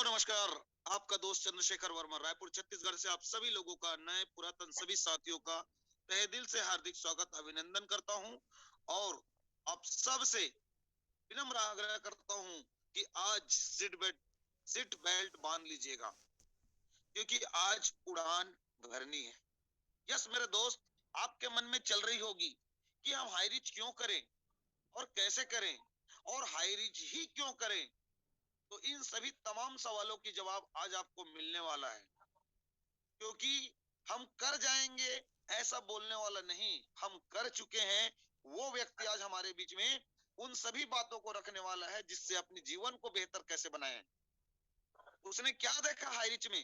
दोस्तों नमस्कार। आपका दोस्त चंद्रशेखर वर्मा रायपुर छत्तीसगढ़ से आप सभी लोगों का, नए पुरातन सभी साथियों का तहे दिल से हार्दिक स्वागत अभिनंदन करता हूं। और आप सब से विनम्र आग्रह करता हूं कि आज सीट बेल्ट बांध लीजिएगा, क्योंकि आज उड़ान भरनी है। यस मेरे दोस्त, आपके मन में चल रही होगी कि हम हाई रिच क्यों करें और कैसे करें और हाई रिच ही क्यों करें। तो इन सभी तमाम सवालों की जवाब आज आपको मिलने वाला है, क्योंकि हम कर जाएंगे ऐसा बोलने वाला नहीं, हम कर चुके हैं। वो व्यक्ति आज हमारे बीच में उन सभी बातों को रखने वाला है जिससे अपने जीवन को बेहतर कैसे बनाए। उसने क्या देखा हाई रिच में,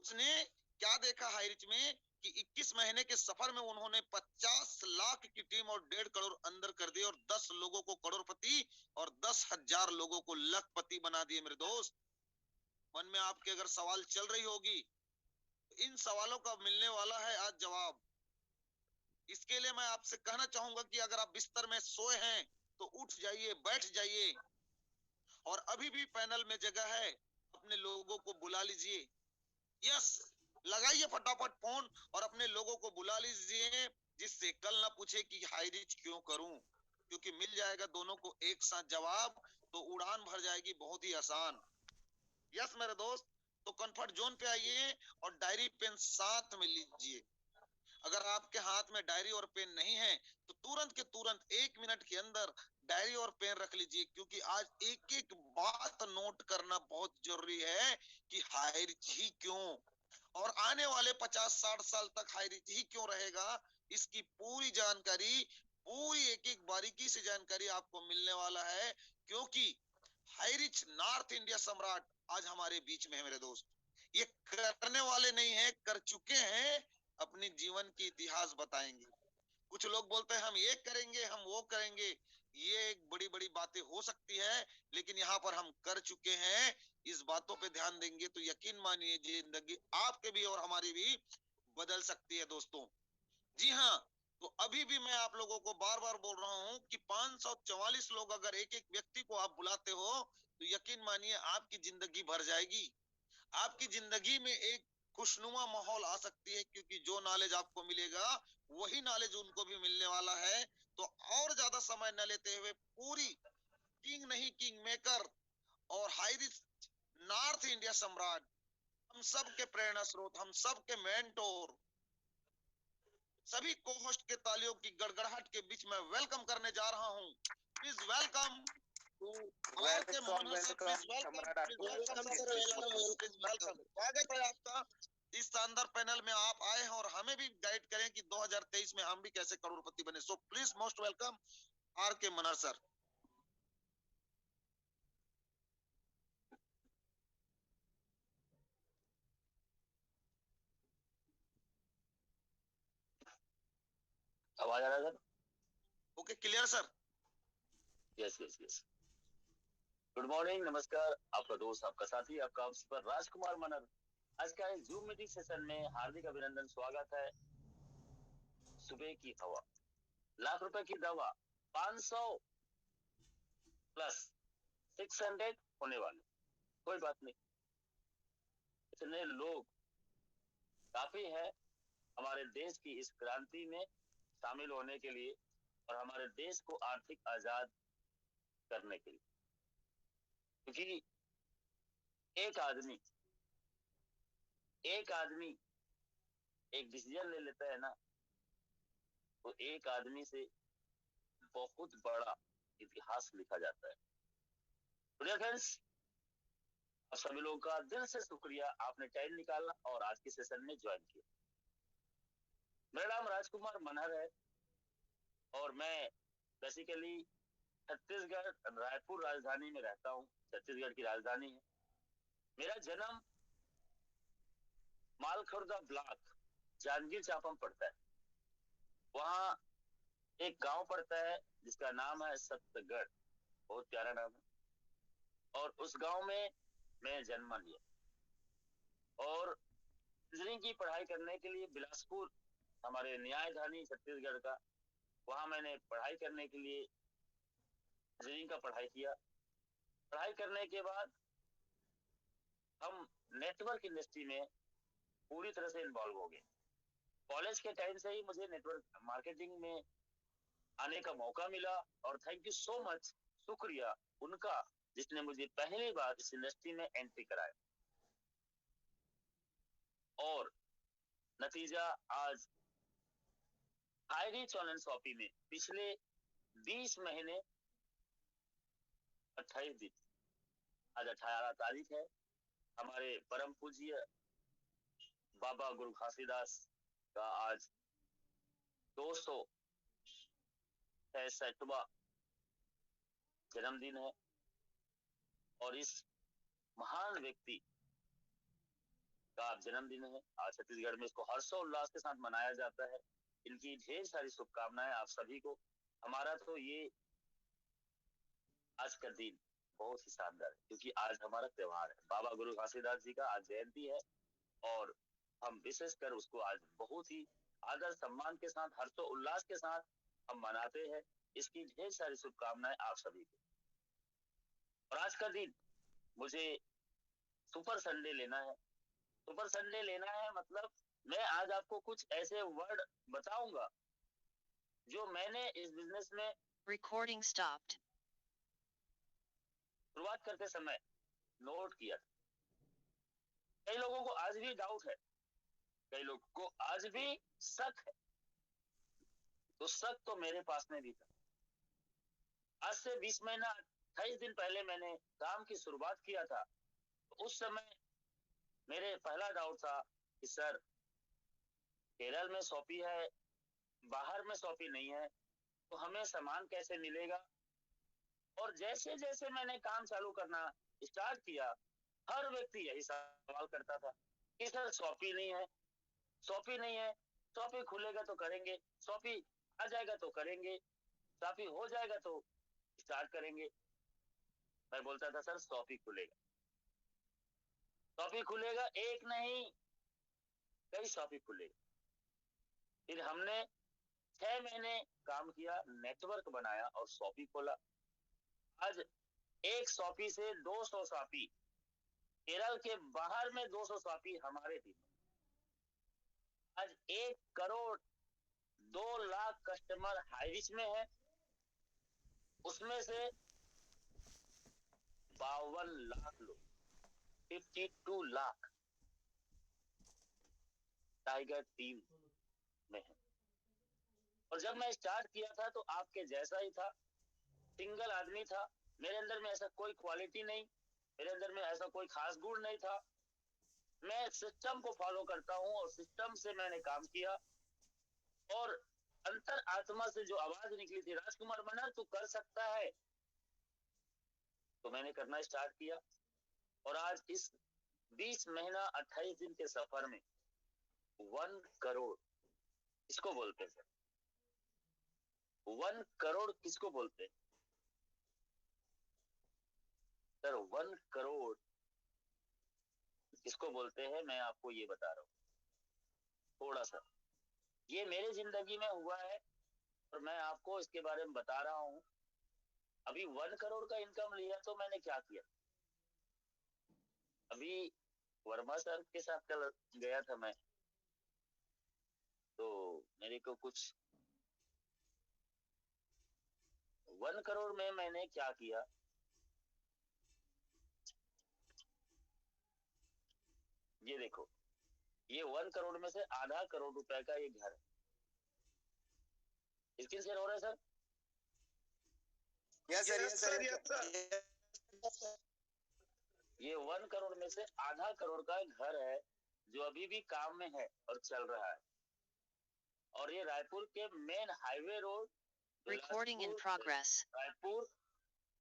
उसने क्या देखा हाई रिच में कि 21 महीने के सफर में उन्होंने 50 लाख की टीम और 1.5 करोड़ अंदर कर दिए और 10 लोगों को करोड़पति और 10,000 लोगों को लखपति बना दिए। मेरे दोस्त, मन में आपके अगर सवाल चल रही होगी, इन सवालों का मिलने वाला है आज जवाब। इसके लिए मैं आपसे कहना चाहूंगा कि अगर आप बिस्तर में सोए हैं तो उठ जाइए, बैठ जाइए, और अभी भी पैनल में जगह है, अपने लोगों को बुला लीजिए। यस, लगाइए फटाफट फोन और अपने लोगों को बुला लीजिए, जिससे कल ना पूछे कि हाई रिच क्यों करूं, क्योंकि मिल जाएगा दोनों को एक साथ जवाब, तो उड़ान भर जाएगी बहुत ही आसान। यस मेरे दोस्त, तो कंफर्ट जोन पे आइए और डायरी पेन साथ में लीजिए। अगर आपके हाथ में डायरी और पेन नहीं है तो तुरंत के तुरंत 1 मिनट के अंदर डायरी और पेन रख लीजिए, क्योंकि आज एक एक बात नोट करना बहुत जरूरी है कि हाई रिच ही क्यों, और आने वाले 50-60 साल तक हाई रिच ही क्यों रहेगा। इसकी पूरी जानकारी, पूरी एक एक बारीकी से जानकारी आपको मिलने वाला है, क्योंकि हाई रिच नॉर्थ इंडिया सम्राट आज हमारे बीच में है मेरे दोस्त। ये करने वाले नहीं है, कर चुके हैं, अपने जीवन की इतिहास बताएंगे। कुछ लोग बोलते हैं हम ये करेंगे, हम वो करेंगे। ये एक बड़ी बड़ी बातें हो सकती है, लेकिन यहाँ पर हम कर चुके हैं। इस बातों पे ध्यान देंगे तो यकीन मानिए जिंदगी आपके भी और हमारी भी बदल सकती है दोस्तों। जी हाँ, तो अभी भी मैं आप लोगों को बार बार बोल रहा हूं कि 544 लोग अगर एक एक व्यक्ति को आप बुलाते हो तो यकीन मानिए आपकी जिंदगी भर जाएगी। आपकी जिंदगी में एक खुशनुमा माहौल आ सकती है, क्योंकि जो नॉलेज आपको मिलेगा वही नॉलेज उनको भी मिलने वाला है। तो और ज्यादा समय न लेते हुए पूरी किंग नहीं किंग मेकर और हाई रिच नॉर्थ इंडिया सम्राट, हम सब के प्रेरणा स्रोत, हम सब के मेंटोर, सभी को होस्ट के तालियों की गड़गड़ाहट के बीच में वेलकम करने जा रहा हूं। Please welcome to R K welcome Mohan sir, welcome please welcome, Samrat please welcome RK. Sir, please welcome, स्वागत है आपका। इस शानदार पैनल में आप आए हैं और हमें भी गाइड करें कि 2023 में हम भी कैसे करोड़पति बने। So please most welcome R K Manhar sir. आवाज आ रहा है sir? Okay, clear sir? Yes yes yes. Good morning, नमस्कार। आपका दोस्त, आपका साथी, आपका आप पर राजकुमार मनर। आज का इस जूम मीटिंग सेशन में हार्दिक अभिनंदन, स्वागत है। सुबह की हवा, लाख रुपए की दवा, 500 प्लस 600 होने वाले, कोई बात नहीं। इतने लोग काफी है हमारे देश की इस क्रांति में शामिल होने के लिए और हमारे देश को आर्थिक आजाद करने के लिए। क्योंकि एक आदमी एक डिसीजन ले लेता है ना, तो एक आदमी से बहुत बड़ा इतिहास लिखा जाता है। तो फ्रेंड्स, आप सभी लोगों का दिल से शुक्रिया, आपने टाइम निकाला और आज के सेशन में ज्वाइन किया। मेरा नाम राजकुमार मनहर है और मैं बेसिकली छत्तीसगढ़ रायपुर राजधानी में रहता हूँ। छत्तीसगढ़ की राजधानी है। मेरा जन्म मालखुर्दा ब्लॉक जांजगीर चांपा में पड़ता है। वहाँ एक गांव पड़ता है जिसका नाम है सत्तगढ़, बहुत प्यारा नाम है। और उस गांव में मैं जन्म लिया और इंजीनियरिंग की पढ़ाई करने के लिए बिलासपुर, हमारे न्यायधानी छत्तीसगढ़ का, वहां मैंने पढ़ाई करने के लिए इंजीनियरिंग का पढ़ाई किया। पढ़ाई करने के बाद हम नेटवर्क इंडस्ट्री में पूरी तरह से इन्वॉल्व हो गए। कॉलेज के टाइम से ही मुझे नेटवर्क मार्केटिंग में आने का मौका मिला, और थैंक यू सो मच, शुक्रिया उनका, जिसने मुझे पहली बार इस इंडस्ट्री में एंट्री कराया। और नतीजा आज हाई रीच ऑनलाइन शॉपी में पिछले 20 महीने 28 दिन, आज 18 तारीख है, हमारे परम पूज्य बाबा गुरु घासीदास का आज 266वां जन्मदिन है। और इस महान व्यक्ति का आज जन्मदिन है। आज छत्तीसगढ़ में इसको हर्षोल्लास के साथ मनाया जाता है। इनकी ढेर सारी शुभकामनाएं आप सभी को। हमारा तो ये आज का दिन बहुत ही शानदार है, क्योंकि आज हमारा त्योहार है, बाबा गुरु घासीदास जी का आज जयंती है। और हम विशेषकर उसको आज बहुत ही आदर सम्मान के साथ, हर्षोल्लास के साथ हम मनाते हैं। इसकी ढेर सारी शुभकामनाएं आप सभी को। और आज का दिन मुझे सुपर संडे लेना है। सुपर संडे लेना है मतलब मैं आज आपको कुछ ऐसे वर्ड बताऊंगा जो मैंने इस बिजनेस में Recording stopped. शुरुआत करते समय नोट किया। कई लोगों को आज भी डाउट है, कई लोगों को आज भी शक है, तो शक तो मेरे पास में भी था। आज से 20 महीना 28 दिन पहले मैंने काम की शुरुआत किया था। तो उस समय मेरे पहला डाउट था कि सर, केरल में शॉपी है, बाहर में शॉपी नहीं है, तो हमें सामान कैसे मिलेगा। और जैसे जैसे मैंने काम चालू करना स्टार्ट किया, हर व्यक्ति यही सवाल करता था कि सर शॉपी नहीं है, शॉपी नहीं है, शॉपी खुलेगा तो करेंगे, शॉपी आ जाएगा तो करेंगे, शॉपी हो जाएगा तो स्टार्ट करेंगे। मैं बोलता था सर शॉपी खुलेगा, शॉपी खुलेगा, एक नहीं कई शॉपी खुलेगा। फिर हमने 6 महीने काम किया, नेटवर्क बनाया और शॉपी खोला। आज एक शॉपी से 200 शॉपी, केरल के बाहर में 200 शॉपी हमारे टीम। आज 1 crore 2 lakh customer high rich में है, उसमें से 52 लाख लोग, 52 लाख टाइगर टीम में है। और जब मैं स्टार्ट किया था तो आपके जैसा ही था, सिंगल आदमी था। मेरे अंदर में ऐसा कोई क्वालिटी नहीं, मेरे अंदर में ऐसा कोई खास गुण नहीं था। मैं सिस्टम को फॉलो करता हूं और सिस्टम से मैंने काम किया। और अंतर आत्मा से जो आवाज निकली थी, राजकुमार मनर तू कर सकता है, तो मैंने करना स्टार्ट किया। और आज इस 20 महीना 28 दिन के सफर में 1 करोड़ किसको बोलते हैं सर? 1 करोड़ किसको बोलते हैं सर? 1 करोड़ किसको बोलते हैं, मैं आपको ये बता रहा हूँ थोड़ा सा। ये मेरे जिंदगी में हुआ है और मैं आपको इसके बारे में बता रहा हूँ। अभी 1 करोड़ का इनकम लिया तो मैंने क्या किया, अभी वर्मा सर के साथ कल गया था मैं, तो मेरे को कुछ 1 करोड़ में मैंने क्या किया, ये देखो, ये 1 करोड़ में से आधा करोड़ रुपए का ये घर है। स्क्रीन शेयर हो रहा है sir? Yes sir, yes sir, yes sir. ये 1 करोड़ में से आधा करोड़ का घर है जो अभी भी काम में है और चल रहा है। और ये रायपुर के main highway road, Recording in progress. Raipur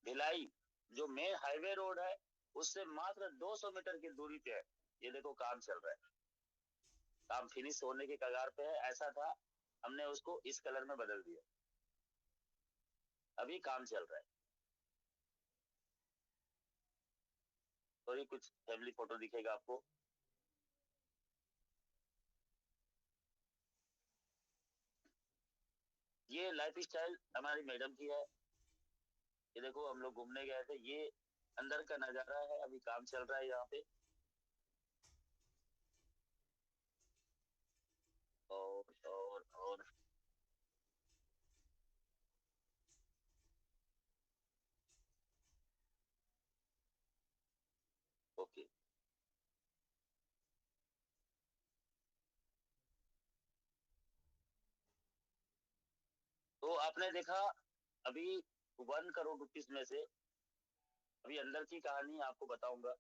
Bhilai जो मेन हाईवे रोड है, उससे मात्र 200 मीटर की दूरी पे है। ये देखो काम चल रहा है, काम फिनिश होने के कगार पे है। ऐसा था, हमने उसको इस कलर में बदल दिया, अभी काम चल रहा है। तो ये कुछ फैमिली फोटो दिखेगा आपको। ये लाइफ स्टाइल हमारी मैडम की है। ये देखो हम लोग घूमने गए थे, ये अंदर का नजारा है, अभी काम चल रहा है यहाँ पे। ओके। तो आपने देखा अभी 1 करोड़ रुपीस में से, अभी अंदर की कहानी आपको बताऊंगा।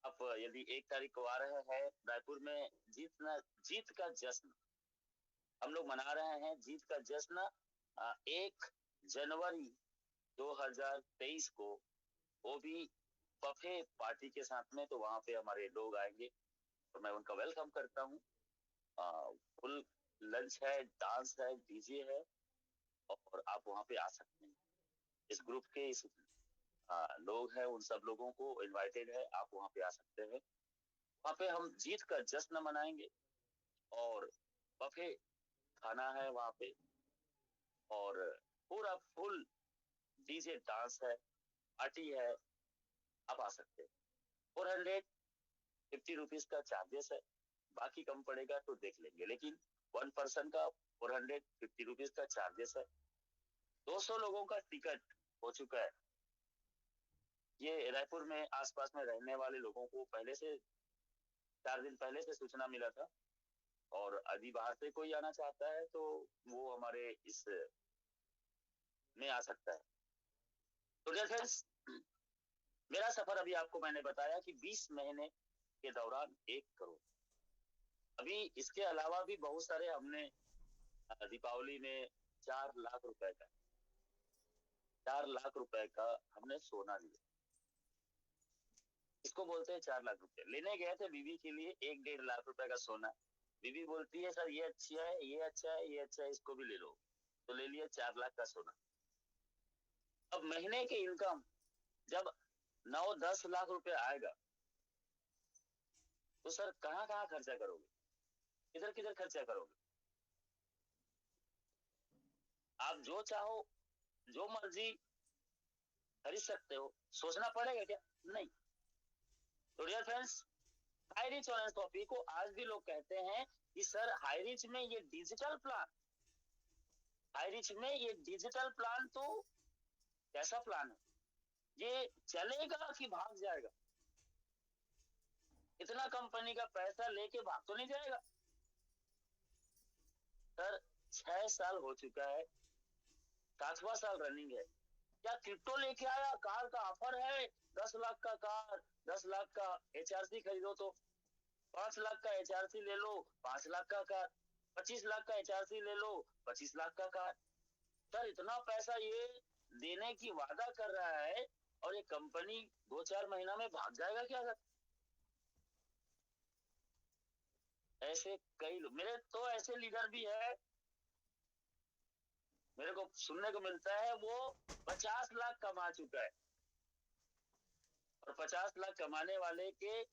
आप यदि 1 तारीख को आ रहे हैं रायपुर में, जीत का जश्न हम लोग मना रहे हैं। जीत का जश्न 1 जनवरी 2023 को, वो भी बफे पार्टी के साथ में। तो वहां पे हमारे लोग आएंगे और मैं उनका वेलकम करता हूँ। फुल लंच है, डांस है, डीजे है, और आप वहां पे आ सकते हैं। इस ग्रुप के लोग हैं, उन सब लोगों को इनवाइटेड है, आप वहां पे आ सकते हैं। वहां पे हम जीत का जश्न मनाएंगे और बफे खाना है वहां पे, और पूरा फुल डीजे डांस है, पार्टी है। आप आ सकते हैं। 450 रुपीज का चार्जेस है, बाकी कम पड़ेगा तो देख लेंगे, लेकिन 1 पर्सन का 450 रुपीज का चार्जेस है। 200 लोगों का टिकट हो चुका है। ये रायपुर में आसपास में रहने वाले लोगों को पहले से 4 दिन पहले से सूचना मिला था, और अभी बाहर से कोई आना चाहता है तो वो हमारे इस में आ सकता है। तो डियर फ्रेंड्स, मेरा सफर अभी आपको मैंने बताया कि 20 महीने के दौरान 1 करोड़। अभी इसके अलावा भी बहुत सारे हमने दीपावली में 4 लाख रुपए का हमने सोना लिया। इसको बोलते हैं 4 लाख रुपए। लेने गए थे बीवी के लिए 1-1.5 लाख रुपए का सोना। बीवी बोलती है सर ये अच्छा है, ये अच्छा है, ये अच्छा है, इसको भी ले लो। तो ले लिया 4 लाख का सोना। अब महीने की इनकम जब 9-10 लाख रुपए आएगा तो सर कहाँ कहाँ खर्चा करोगे, किधर किधर खर्चा करोगे? आप जो चाहो, जो मर्जी खरीद सकते हो, सोचना पड़ेगा क्या? नहीं। तो dear friends, high rich orange coffee को आज भी लोग कहते हैं कि सर हाई रिच में ये डिजिटल प्लान, हाई रिच में ये डिजिटल प्लान तो कैसा प्लान है, ये चलेगा कि भाग जाएगा? इतना कंपनी का पैसा लेके भाग तो नहीं जाएगा? सर 6 साल हो चुका है, 7वां साल रनिंग है। क्या क्रिप्टो लेके आया, कार का ऑफर है, 10 लाख का कार, 10 लाख का HRC खरीदो तो 5 लाख का HRC ले लो, 5 लाख का कार, 25 लाख का HRC ले लो, 25 लाख का कार। सर इतना पैसा ये देने की वादा कर रहा है और ये कंपनी 2-4 महीना में भाग जाएगा क्या सर? ऐसे कई लोग, मेरे तो ऐसे लीडर भी है, मेरे को सुनने को मिलता है वो 50 लाख कमा चुका है, और 50 लाख कमाने वाले के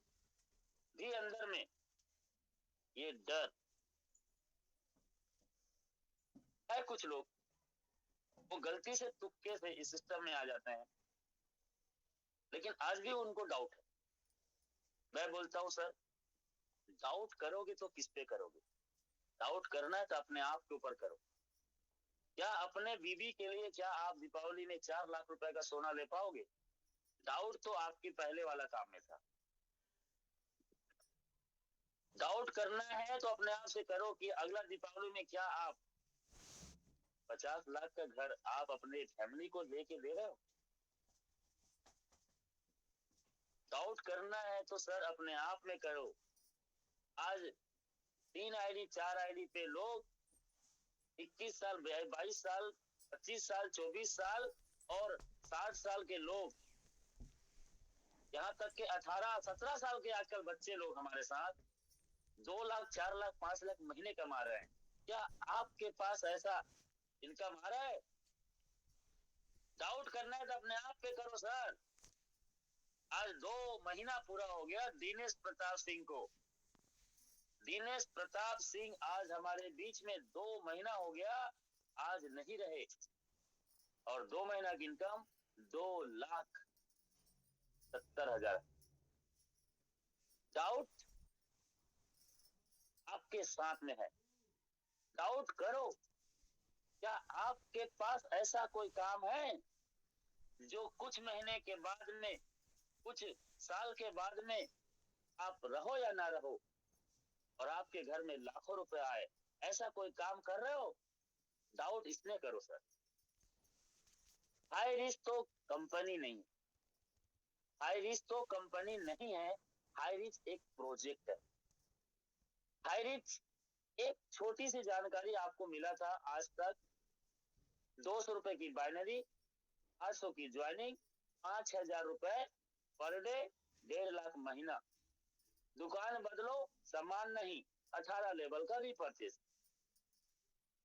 भी अंदर में ये डर है। कुछ लोग वो गलती से तुक्के से इस सिस्टम में आ जाते हैं, लेकिन आज भी उनको डाउट है। मैं बोलता हूं सर, डाउट करोगे तो किस पे करोगे? डाउट करना है तो अपने आप के ऊपर करो। क्या अपने बीवी के लिए क्या आप दीपावली में 4 लाख रुपए का सोना ले पाओगे? डाउट तो आपकी पहले वाला काम में था। डाउट करना है तो अपने आप से करो कि अगला दीपावली में क्या आप 50 लाख का घर आप अपने फैमिली को लेके दे रहे हो? डाउट करना है तो सर अपने आप में करो। आज 3 आईडी 4 आईडी पे लोग 21 साल 22 साल 25 साल 24 साल और 60 साल के लोग, यहाँ तक के 18-17 साल के आजकल बच्चे लोग हमारे साथ 2 लाख 4 लाख 5 लाख महीने कमा रहे हैं। क्या आपके पास ऐसा इनकम आ रहा है? डाउट करना है तो अपने आप पे करो सर। आज 2 महीना पूरा हो गया दिनेश प्रताप सिंह को। दिनेश प्रताप सिंह आज हमारे बीच में 2 महीना हो गया, आज नहीं रहे, और 2 महीना की इनकम 2,70,000। डाउट आपके साथ में है, डाउट करो। क्या आपके पास ऐसा कोई काम है जो कुछ महीने के बाद में कुछ साल के बाद में आप रहो या ना रहो और आपके घर में लाखों रुपए आए, ऐसा कोई काम कर रहे हो? डाउट इसमें करो सर। हाई रिस्क तो कंपनी नहीं, हाई रिस्क तो कंपनी नहीं है, हाई रिस्क एक प्रोजेक्ट है। हाई रिस्क एक छोटी सी जानकारी आपको मिला था आज तक, 200 रुपए की बाइनरी, 800 की ज्वाइनिंग, 5000 रुपए पर डे, 1.5 लाख महीना। दुकान बदलो, सामान नहीं, 18 लेवल का रीपरचेस।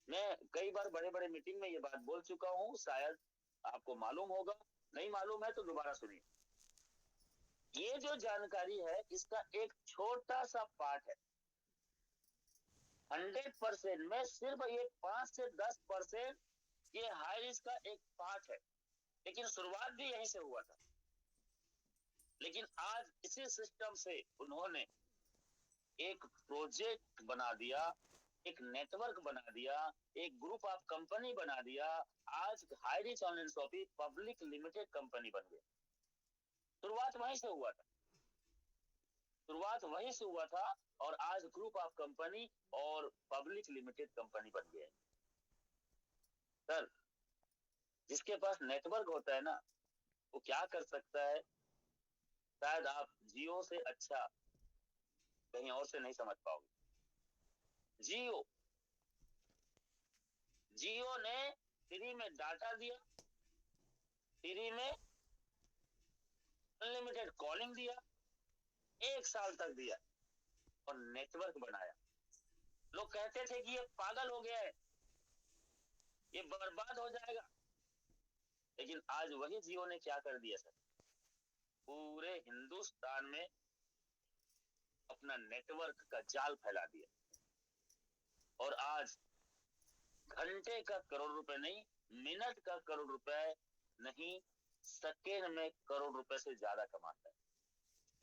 मैं कई बार बड़े बड़े मीटिंग में ये बात बोल चुका हूँ, शायद आपको मालूम होगा, नहीं मालूम है तो दोबारा सुनिए। ये जो जानकारी है इसका एक छोटा सा पार्ट है। 100% में सिर्फ ये 5 से 10% ये हाई रिस्क का एक पार्ट है, लेकिन शुरुआत भी यहीं से हुआ था। लेकिन आज इसी सिस्टम से उन्होंने एक प्रोजेक्ट बना दिया, एक नेटवर्क बना दिया, एक ग्रुप ऑफ कंपनी बना दिया। आज high risk online shopping public limited company बन गई। शुरुआत वहीं से हुआ था, शुरुआत वहीं से हुआ था और आज ग्रुप ऑफ कंपनी और पब्लिक लिमिटेड कंपनी बन गई है। सर, जिसके पास नेटवर्क होता है ना, वो क्या कर सकता है, शायद आप जियो से अच्छा कहीं और से नहीं समझ पाओगे। जियो जियो ने फ्री में डाटा दिया, फ्री में अनलिमिटेड कॉलिंग दिया, 1 साल तक दिया और नेटवर्क बनाया। लोग कहते थे कि ये पागल हो गया है, ये बर्बाद हो जाएगा, लेकिन आज वही जियो ने क्या कर दिया सर, पूरे हिंदुस्तान में अपना नेटवर्क का जाल फैला दिया और आज घंटे का करोड़ रुपए नहीं, मिनट का करोड़ रुपए नहीं, सेकेंड में करोड़ रुपए से ज्यादा कमाता है।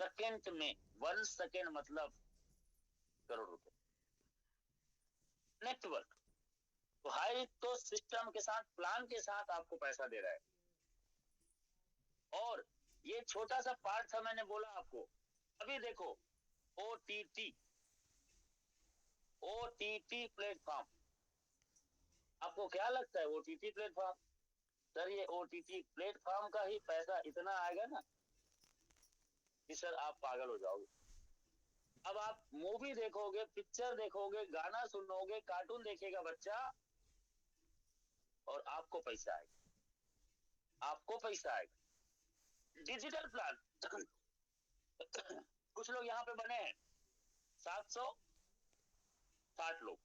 सेकेंड में 1 सेकेंड मतलब करोड़ रुपए। नेटवर्क तो हाई तो सिस्टम के साथ, प्लान के साथ आपको पैसा दे रहा है। और ये छोटा सा पार्ट था, मैंने बोला आपको। अभी देखो ओटीटी प्लेटफॉर्म, आपको क्या लगता है ओटीटी प्लेटफॉर्म? सर, ये ओटीटी प्लेटफॉर्म का ही पैसा इतना आएगा ना कि सर आप पागल हो जाओगे। अब आप मूवी देखोगे, पिक्चर देखोगे, गाना सुनोगे, कार्टून देखेगा बच्चा और आपको पैसा आएगा, आपको पैसा आएगा। डिजिटल प्लान कुछ लोग यहाँ पे बने हैं, 760 लोग।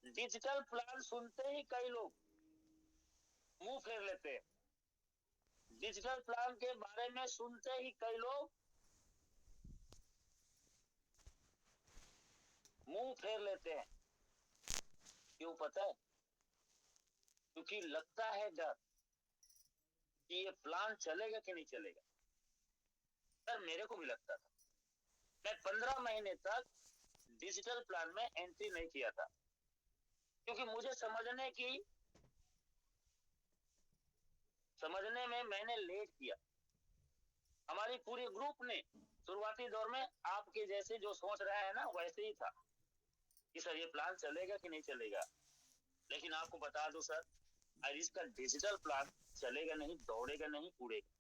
डिजिटल प्लान सुनते ही कई लोग मुंह फेर लेते हैं। डिजिटल प्लान के बारे में सुनते ही कई लोग मुंह फेर लेते हैं। क्यों पता है? क्योंकि लगता है डर कि ये प्लान चलेगा कि नहीं चलेगा। सर, मेरे को भी लगता था। मैं 15 महीने तक डिजिटल प्लान में एंट्री नहीं किया था, क्योंकि मुझे समझने में मैंने लेट किया। हमारी पूरी ग्रुप ने शुरुआती दौर में आपके जैसे जो सोच रहे हैं ना, वैसे ही था कि सर ये प्लान चलेगा कि नहीं चलेगा। लेकिन आपको बता दो सर, हाई रिस्क का डिजिटल प्लान चलेगा नहीं, दौड़ेगा नहीं, उड़ेगा।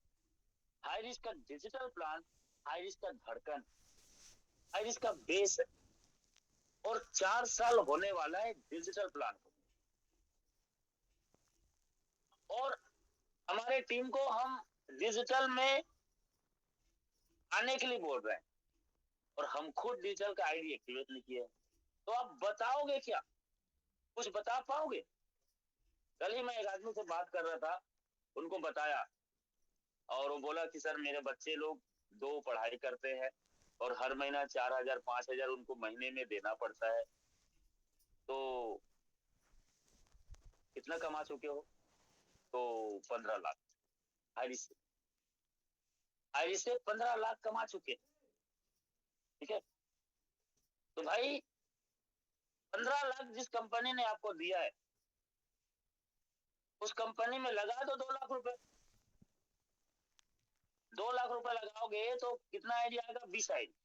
हाई रिस्क का डिजिटल प्लान हाई रिस्क का धड़कन, हाई रिस्क का बेस है। और 4 साल होने वाला है डिजिटल प्लान को। और हमारे टीम को हम डिजिटल में आने के लिए बोल रहे हैं और हम खुद डिजिटल का आईडी एक्टिवेट नहीं किया। तो आप बताओगे क्या, कुछ बता पाओगे? कल ही मैं एक आदमी से बात कर रहा था, उनको बताया और वो बोला कि सर मेरे बच्चे लोग 2 पढ़ाई करते हैं और हर महीना 4000 5000 उनको महीने में देना पड़ता है। तो कितना कमा चुके हो? तो 15 लाख। हाईरिस्क से 15 लाख कमा चुके। ठीक है, तो भाई 15 लाख जिस कंपनी ने आपको दिया है, उस कंपनी में लगा दो 2 लाख रुपए। 2 लाख रुपए लगाओगे तो कितना आईडी आएगा? 20 आईडी।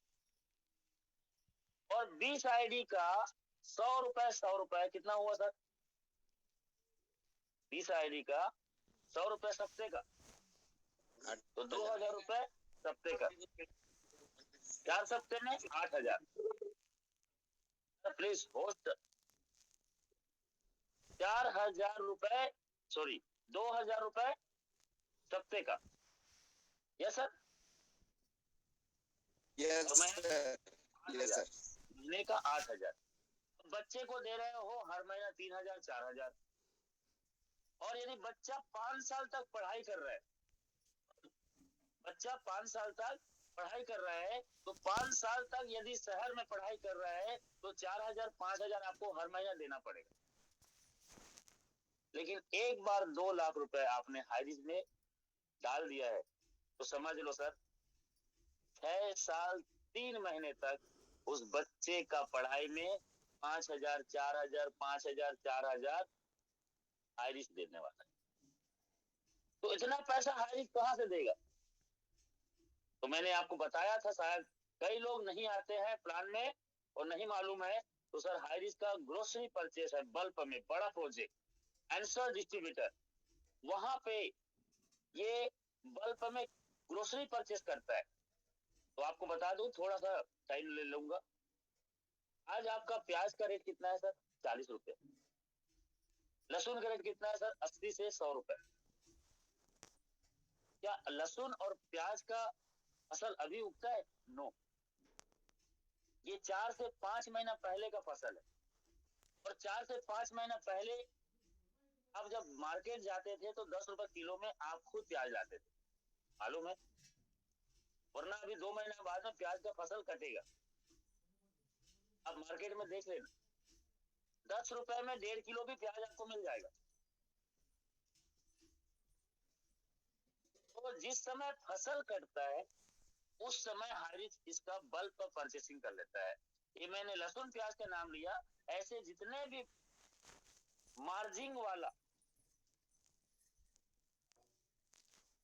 और 20 आईडी का 100 रुपए कितना हुआ सर? 20 आईडी का 100 रुपए सप्ते का, तो 2000 रुपए सप्ते का, 4 सप्ते में 8000। प्लीज होस्ट, 4000 रुपए, सॉरी 2000 रुपए सप्ते का। Yes sir, yes sir, yes sir. महीने का 8000। बच्चे को दे रहे हो हर महीना 3000 4000। और यदि बच्चा 5 साल तक पढ़ाई कर रहा है, बच्चा 5 साल तक पढ़ाई कर रहा है, तो 5 साल तक यदि शहर में पढ़ाई कर रहा है तो 4000 5000 आपको हर महीना देना पड़ेगा। लेकिन एक बार 2 लाख रुपए आपने हाईरिस्क में डाल दिया है तो समझ लो सर 6 साल 3 महीने तक उस बच्चे का पढ़ाई में 5000 4000 5000 4000 हाईरिस्क देने वाला है। तो इतना पैसा हाईरिस्क कहां से देगा? तो मैंने आपको बताया था, शायद कई लोग नहीं आते हैं प्लान में और नहीं मालूम है। तो सर हाईरिस्क का ग्रोसरी परचेस है, बल्क में बड़ा प्रोजेक्ट, आंसर डिस्ट्रीब्यूटर, वहां पे ये बल्क में ग्रोसरी परचेस करता है। तो आपको बता दूं, थोड़ा सा टाइम ले लूंगा। आज आपका प्याज का रेट कितना है सर? 40 रुपए। लहसुन का रेट कितना है सर? 80 से 100 रुपए। क्या लहसुन और प्याज का फसल अभी उगता है? नो, ये 4 से 5 महीना पहले का फसल है। और 4 से 5 महीना पहले आप जब मार्केट जाते थे तो 10 रुपए किलो में आप खुद प्याज लाते थे, मालूम है? वरना अभी 2 महीने बाद में प्याज का फसल कटेगा। आप मार्केट में देख लेना, 10 रुपए में 1.5 किलो भी प्याज आपको मिल जाएगा। तो जिस समय फसल कटता है उस समय हाईरिस्क इसका बल्क पर परचेसिंग कर लेता है। ये मैंने लहसुन प्याज का नाम लिया, ऐसे जितने भी मार्जिन वाला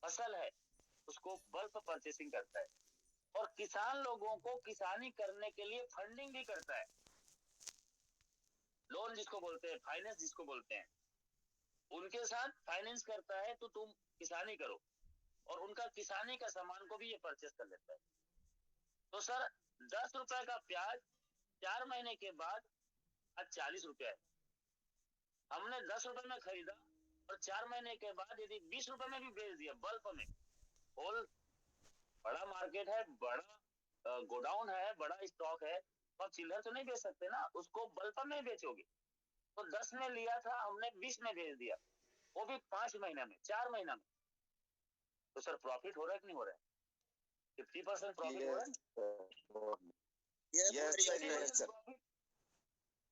फसल है उसको बल्क परचेसिंग करता है। और किसान लोगों को किसानी करने के लिए फंडिंग भी करता है, लोन जिसको बोलते हैं, फाइनेंस जिसको बोलते हैं, उनके साथ फाइनेंस करता है तो तुम किसानी करो, और उनका किसानी का सामान को भी ये परचेस कर लेता है। तो सर 10 रुपए का प्याज 4 महीने के बाद आज 40 रुपया है। हमने 10 रुपए में खरीदा और 4 महीने के बाद यदि 20 रुपए में भी बेच दिया बल्क में, होल बड़ा मार्केट है, बड़ा गोडाउन है, बड़ा स्टॉक है, आप चिल्लर तो नहीं बेच सकते ना, उसको बल्क में बेचोगे। तो 10 में लिया था हमने, 20 में बेच दिया, वो भी 5 महीना में, 4 महीना में। तो सर प्रॉफिट हो रहा है कि नहीं हो रहा है? 50% प्रॉफिट हो रहा है। Yes sir.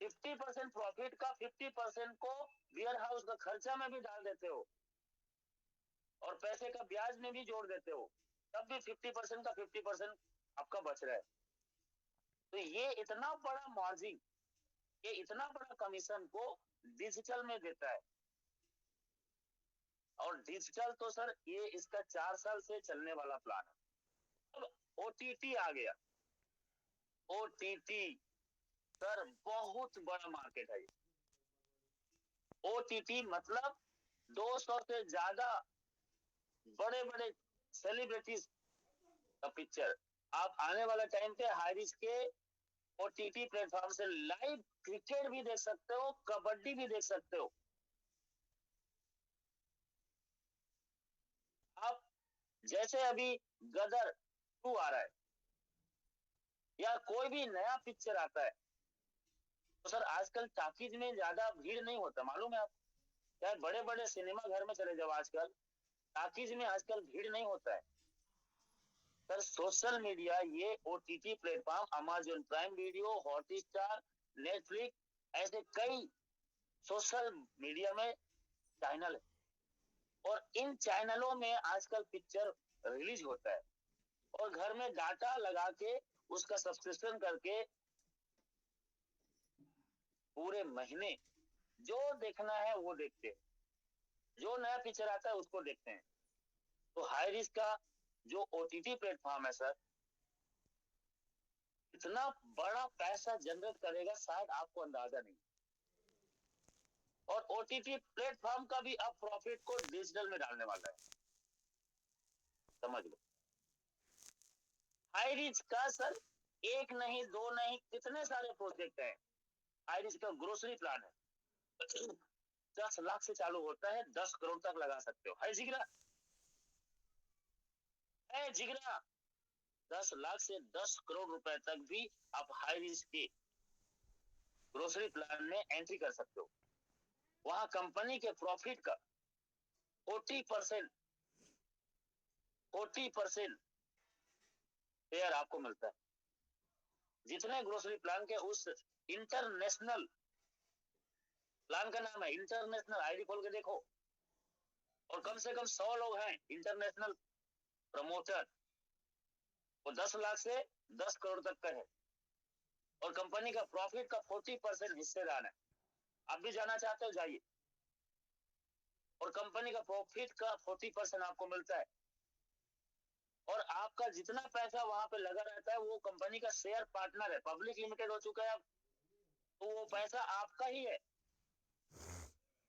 50% प्रॉफिट का 50% को वेयर हाउस का खर्चा में भी डाल देते हो और पैसे का ब्याज में भी जोड़ देते हो, तब भी 50% का 50% आपका बच रहा है। तो ये इतना बड़ा मार्जिन, ये इतना बड़ा कमीशन को डिजिटल में देता है। और डिजिटल तो सर ये इसका 4 साल से चलने वाला प्लान है। अब ओटीटी आ गया, ओटीटी सर बहुत बड़ा मार्केट है। ओटीटी मतलब 200 से ज्यादा बड़े बड़े सेलिब्रिटीज का पिक्चर आप आने वाला टाइम पे हाईरिस्क के ओटीटी प्लेटफॉर्म से लाइव क्रिकेट भी देख सकते हो, कबड्डी भी देख सकते हो। आप जैसे अभी गदर 2 आ रहा है या कोई भी नया पिक्चर आता है, तो सर आजकल टॉकीज में ज्यादा भीड़ नहीं होता, मालूम है आप? चाहे बड़े बड़े सिनेमा घर में चले जाओ, आजकल टॉकीज में आजकल भीड़ नहीं होता है। सर सोशल मीडिया, ये OTT platform, Amazon prime video, Hotstar, Netflix, ऐसे कई सोशल मीडिया में चैनल है, और इन चैनलों में आजकल पिक्चर रिलीज होता है और घर में डाटा लगा के उसका सब्सक्रिप्शन करके पूरे महीने जो देखना है वो देखते हैं, जो नया पिक्चर आता है उसको देखते हैं। तो हाईरिस्क का जो OTT प्लेटफॉर्म है सर, इतना बड़ा पैसा जनरेट करेगा शायद आपको अंदाजा नहीं। और OTT प्लेटफॉर्म का भी अब प्रॉफिट को डिजिटल में डालने वाला है, समझ लो। हाईरीच का सर एक नहीं दो नहीं कितने सारे प्रोजेक्ट हैं। हाईरीच का ग्रोसरी प्लान है 10 लाख से चालू होता है, 10 करोड़ तक लगा सकते हो। है जिगरा, है जिगरा। 10 लाख से 10 करोड़ रुपए तक भी आप हाईरीच के ग्रोसरी प्लान में एंट्री कर सकते हो। वहां कंपनी के प्रॉफिट का 40% शेयर आपको मिलता है। जितने ग्रोसरी प्लान के उस इंटरनेशनल प्लान का नाम है इंटरनेशनल, आईडी खोल के देखो, और कम से कम 100 लोग हैं इंटरनेशनल प्रमोटर। वो 10 लाख से 10 करोड़ तक का है और कंपनी का प्रॉफिट का 40% हिस्सेदार है। आप भी जाना चाहते हो जाइए, और कंपनी का प्रॉफिट का 40% आपको मिलता है। और आपका जितना पैसा वहां पे लगा रहता है वो कंपनी का शेयर पार्टनर है, पब्लिक लिमिटेड हो चुका है अब, तो वो पैसा आपका ही है।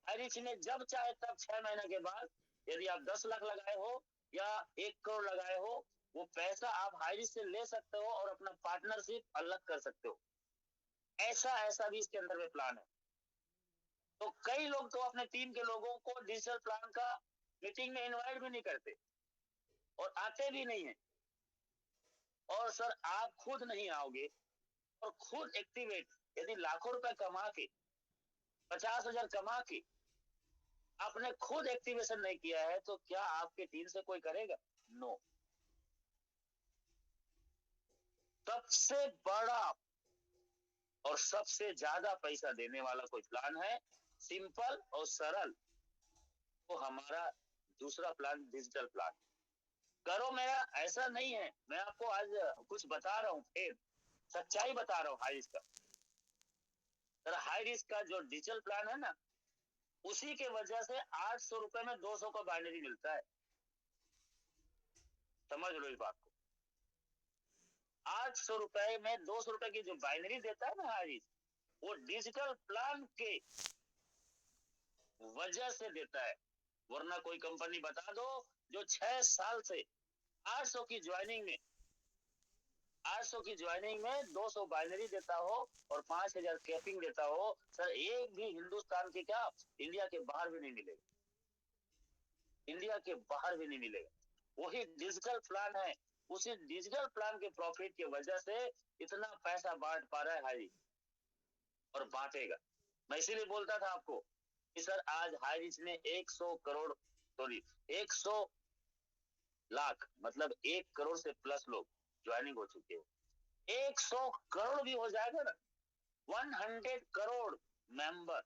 हाईरीच ने जब चाहे तब 6 महीने के बाद, यदि आप 10 लाख लगाए हो या 1 करोड़ लगाए हो, वो पैसा आप हाईरीच से ले सकते हो और अपना पार्टनरशिप अलग कर सकते हो। ऐसा भी इसके अंदर में प्लान है। तो कई लोग तो अपने टीम के लोगों को डिजिटल प्लान का मीटिंग में इनवाइट भी नहीं करते और आते भी नहीं है। और सर आप खुद नहीं आओगे और खुद एक्टिवेट, यदि लाखों रुपए कमा के 50,000 कमा के आपने खुद एक्टिवेशन नहीं किया है तो क्या आपके टीम से कोई करेगा? नो। सबसे बड़ा और सबसे ज्यादा पैसा देने वाला कोई प्लान है, सिंपल और सरल, वो हमारा दूसरा प्लान डिजिटल प्लान। करो मेरा, ऐसा नहीं है। मैं आपको आज कुछ बता रहा हूँ, फिर सच्चाई बता रहा हूँ हाईरिस्क का। सर हाईरिस्क का जो डिजिटल प्लान है ना, उसी के वजह से 800 रुपए में 200 का बाइनरी मिलता है। समझ लो इस बात को। 800 रुपए में 200 रुपए की जो बाइनरी देता है ना हाईरिस्क, वो डिजिटल प्लान के वजह से देता है। वरना कोई कंपनी बता दो जो 6 साल से 800 की ज्वाइनिंग में 200 बाइनरी देता हो और 5,000 कैपिंग देता हो, सर एक भी हिंदुस्तान के क्या, इंडिया के बाहर भी नहीं मिलेगा, इंडिया के बाहर भी नहीं मिलेगा। वही डिजिटल प्लान है, उसी डिजिटल प्लान के प्रॉफिट की वजह से इतना पैसा बांट पा रहा है हाईरिच, और बांटेगा। मैं इसीलिए बोलता था आपको कि सर आज हाईरिच में 100 लाख मतलब 1 करोड़ से प्लस लोग ज्वाइनिंग हो चुके हैं। 100 करोड़ भी हो जाएगा ना, 100 करोड़ मेंबर,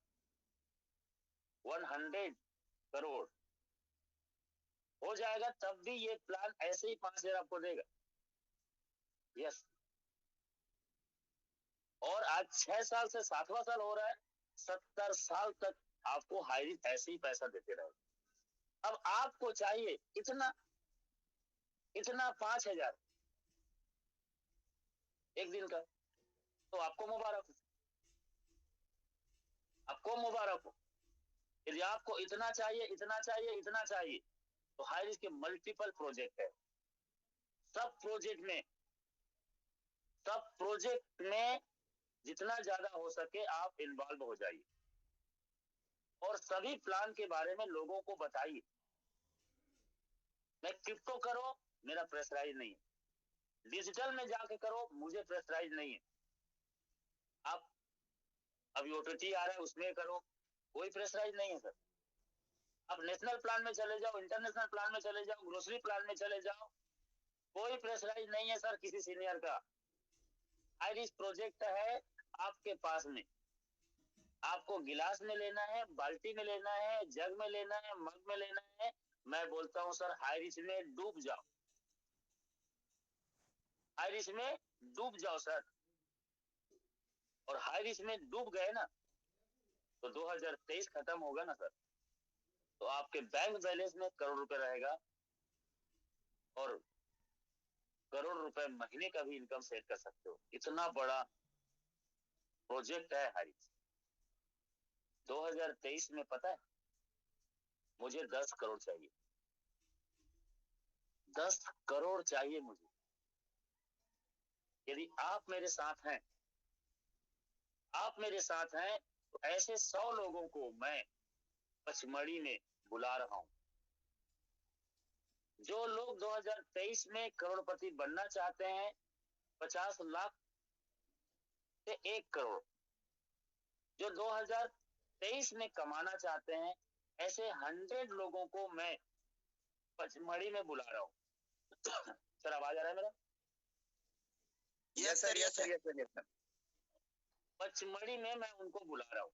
100 करोड़ हो जाएगा, तब भी ये प्लान ऐसे ही 5,000 आपको देगा। यस। और आज 6 साल से 7वां साल हो रहा है, 70 साल तक आपको हाईरिच ऐसे ही पैसा देते रहे। अब आपको चाहिए इतना 5,000 एक दिन का, तो आपको मुबारक हो, आपको मुबारक हो। यदि आपको इतना चाहिए तो हाईरिच के मल्टीपल प्रोजेक्ट है। सब प्रोजेक्ट में जितना ज्यादा हो सके आप इन्वॉल्व हो जाइए और सभी प्लान के बारे में लोगों को बताइए। मैं क्रिप्टो करो, मेरा प्रेशराइज नहीं है। डिजिटल में जाके करो, मुझे प्रेशराइज नहीं है। आप अभी OTT आ रहा है उसमें करो, कोई प्रेशराइज नहीं है सर। आप नेशनल प्लान में चले जाओ, इंटरनेशनल प्लान में चले जाओ, ग्रोसरी प्लान में चले जाओ, कोई प्रेशराइज नहीं है सर किसी सीनियर का। हाईरिच प्रोजेक्ट है आपके पास में, आपको गिलास में लेना है, बाल्टी में लेना है, जग में लेना है, मग में लेना है। मैं बोलता हूं सर हाईरिच में डूब जाओ, हाईरिच में डूब जाओ सर। और हाईरिच में डूब गए ना तो 2023 खत्म होगा ना सर, तो आपके बैंक बैलेंस में करोड़ रुपए रहेगा और करोड़ रुपए महीने का भी इनकम सेट कर सकते हो। इतना बड़ा प्रोजेक्ट है हारिस। 2023 में पता है मुझे 10 करोड़ चाहिए। 10 करोड़ चाहिए मुझे। यदि आप मेरे साथ हैं, तो ऐसे 100 लोगों को मैं पचमढ़ी में बुला रहा हूं। जो लोग 2023 में करोड़पति बनना चाहते हैं, 50 लाख से 1 करोड़, जो 2023 में कमाना चाहते हैं, ऐसे 100 लोगों को मैं पचमढ़ी में बुला रहा हूं। सर आवाज आ रहा है मेरा? Yes, sir. Yes, sir. Yes, sir. Yes, sir. Pachmarhi में मैं उनको बुला रहा हूं।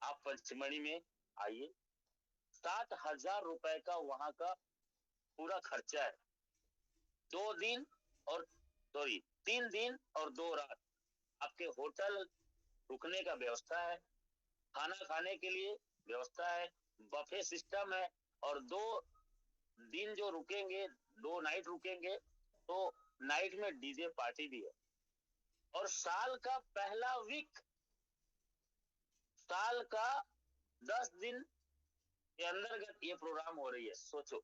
आप पचमढ़ी में आइए। 60,000 रुपए का वहां का पूरा खर्चा है। 3 दिन और 2 रात आपके होटल रुकने का व्यवस्था है, खाना खाने के लिए व्यवस्था है, बफे सिस्टम है, और 2 दिन जो रुकेंगे, 2 नाइट रुकेंगे, तो नाइट में डीजे पार्टी भी है। और साल का पहला वीक, साल का 10 दिन के अंतर्गत ये प्रोग्राम हो रही है। सोचो,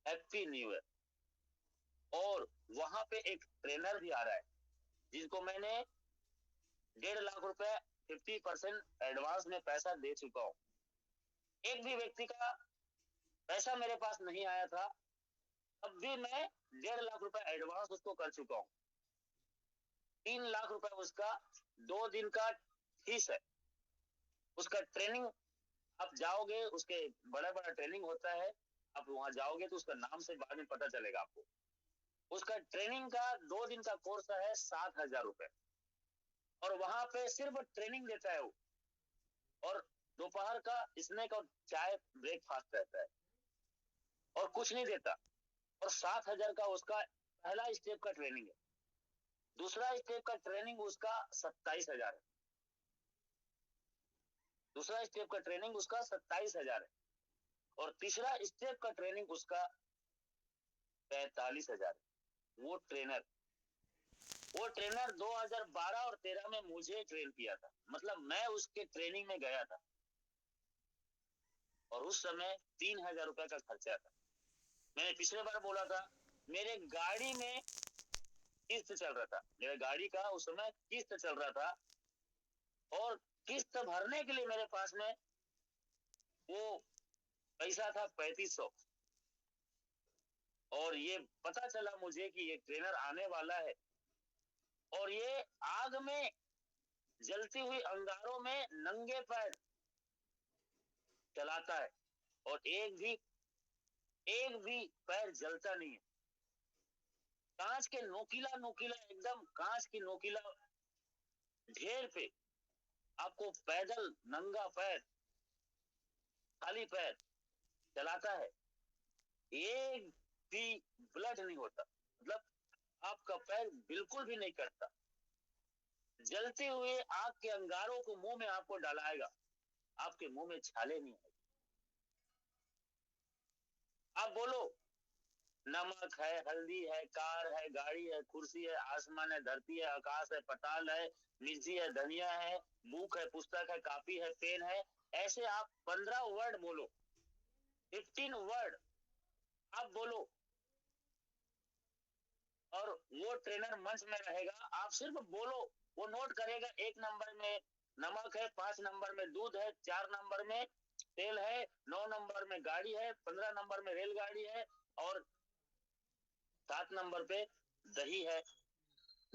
हैप्पी न्यू ईयर। और वहां पे एक ट्रेनर भी आ रहा है जिसको मैंने 1.5 लाख रुपए 50% एडवांस में पैसा दे चुका हूं। एक भी व्यक्ति का पैसा मेरे पास नहीं आया था, तब भी मैं 1.5 लाख रुपए एडवांस उसको कर चुका हूं। 3 लाख रुपए उसका 2 दिन का फीस है। उसका ट्रेनिंग आप जाओगे, उसके बड़ा बड़ा ट्रेनिंग होता है, आप वहां जाओगे तो उसका नाम से बाद में पता चलेगा आपको। उसका ट्रेनिंग का 2 दिन का कोर्स है 7,000 रुपए, और वहां पे सिर्फ ट्रेनिंग देता है वो, और दोपहर का स्नैक और चाय ब्रेकफास्ट रहता है, और कुछ नहीं देता। और 7,000 का उसका पहला स्टेप का ट्रेनिंग है। दूसरा स्टेप का ट्रेनिंग उसका 27,000 है। दूसरा स्टेप का ट्रेनिंग उसका 27,000 है, और तीसरा स्टेप का ट्रेनिंग उसका 45,000 है। वो ट्रेनर 2012 और 13 में मुझे ट्रेन किया था, मतलब मैं उसके ट्रेनिंग में गया था, और उस समय 3,000 रुपए का खर्चा था। मैंने पिछले बार बोला था, मेरे गाड़ी में किस्त चल रहा था, मेरे गाड़ी का उस समय किस्त चल रहा था, और किस्त भरने के लिए मेरे पास में वो पैसा था 3500। और ये पता चला मुझे कि ये ट्रेनर आने वाला है, और ये आग में जलती हुई अंगारों में नंगे पैर चलाता है, और एक भी पैर जलता नहीं है। कांच के नोकीला एकदम कांच की नोकीला ढेर पे आपको पैदल नंगा पैर, खाली पैर चलाता है। एक भी ब्लड नहीं होता, मतलब आपका पैर बिल्कुल भी नहीं कटता। जलते हुए आग के अंगारों को मुंह में आपको डालाएगा, आपके मुंह में छाले नहीं आएगी। आप बोलो, नमक है, हल्दी है, कार है, गाड़ी है, कुर्सी है, आसमान है, धरती है, आकाश है, पताल है, मिर्ची है, धनिया है, बुक है, पुस्तक है, कॉपी है, पेन है। ऐसे आप 15 वर्ड बोलो, 15 वर्ड आप बोलो, और वो ट्रेनर मंच में रहेगा। आप सिर्फ बोलो, वो नोट करेगा। 1 नंबर में नमक है, 5 नंबर में दूध है, 4 नंबर में तेल है, 9 नंबर में गाड़ी है, 15 नंबर में रेलगाड़ी है, और 7 नंबर पे दही है,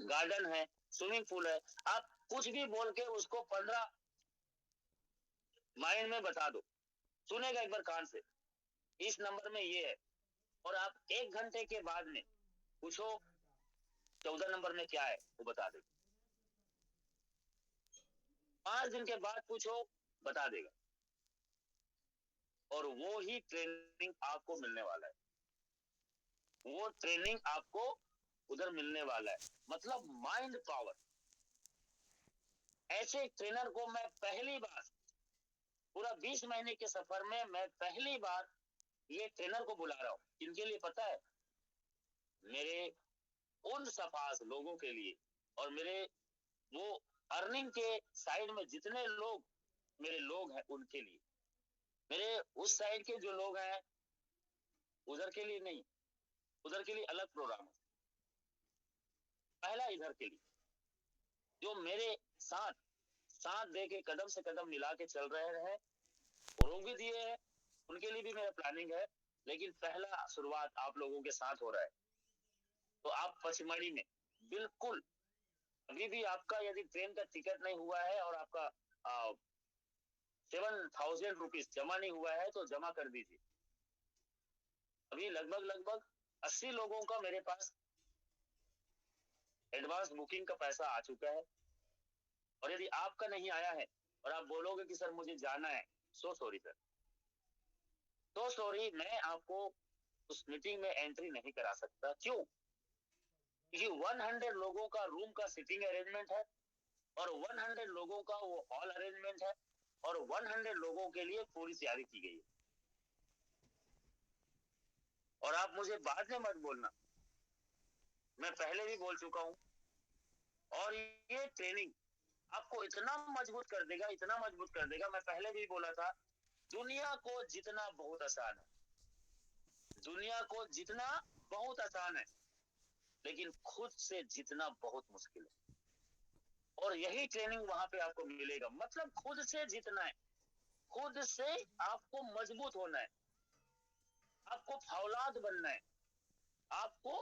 गार्डन है, स्विमिंग पूल है। आप कुछ भी बोल के उसको 15 माइंड में बता दो, सुनेगा एक बार कान से, इस नंबर में ये है। और आप 1 घंटे के बाद में पूछो 14 नंबर में क्या है, वो बता देगा। 5 दिन के बाद पूछो, बता देगा। और वो ही ट्रेनिंग आपको मिलने वाला है, वो ट्रेनिंग आपको उधर मिलने वाला है, मतलब माइंड पावर। ऐसे ट्रेनर को मैं पहली बार, पूरा 20 महीने के सफर में मैं पहली बार ये ट्रेनर को बुला रहा हूँ किनके लिए पता है? मेरे उन सफास लोगों के लिए और मेरे वो अर्निंग के साइड में जितने लोग मेरे लोग हैं उनके लिए। मेरे उस साइड के जो लोग हैं उधर के लिए नहीं, उधर के लिए अलग प्रोग्राम है। पहला इधर के लिए जो मेरे साथ साथ दे के कदम से कदम मिला के चल रहे हैं, रोक भी दिए हैं, उनके लिए भी मेरा प्लानिंग है। लेकिन पहला शुरुआत आप लोगों के साथ हो रहा है। तो आप पचमढ़ी में बिल्कुल अभी भी आपका यदि ट्रेन का टिकट नहीं हुआ है और आपका 7,000 रुपीज जमा नहीं हुआ है तो जमा कर दीजिए। अभी लगभग 80 लोगों का मेरे पास एडवांस बुकिंग का पैसा आ चुका है। और यदि आपका नहीं आया है और आप बोलोगे कि सर मुझे जाना है, सो सॉरी सर, तो सॉरी, मैं आपको उस मीटिंग में एंट्री नहीं करा सकता। क्यों? क्योंकि 100 लोगों का रूम का सिटिंग अरेंजमेंट है और 100 लोगों का वो हॉल अरेंजमेंट है और 100 लोगों के लिए पूरी तैयारी की गई है। और आप मुझे बाद में मत बोलना, मैं पहले भी बोल चुका हूं। और ये ट्रेनिंग आपको इतना मजबूत कर देगा, इतना मजबूत कर देगा। मैं पहले भी बोला था, दुनिया को जीतना बहुत आसान है, दुनिया को जीतना बहुत आसान है, लेकिन खुद से जीतना बहुत मुश्किल है। और यही ट्रेनिंग वहां पे आपको मिलेगा। मतलब खुद से जीतना है, खुद से आपको मजबूत होना है, आपको फौलाद बनना है, आपको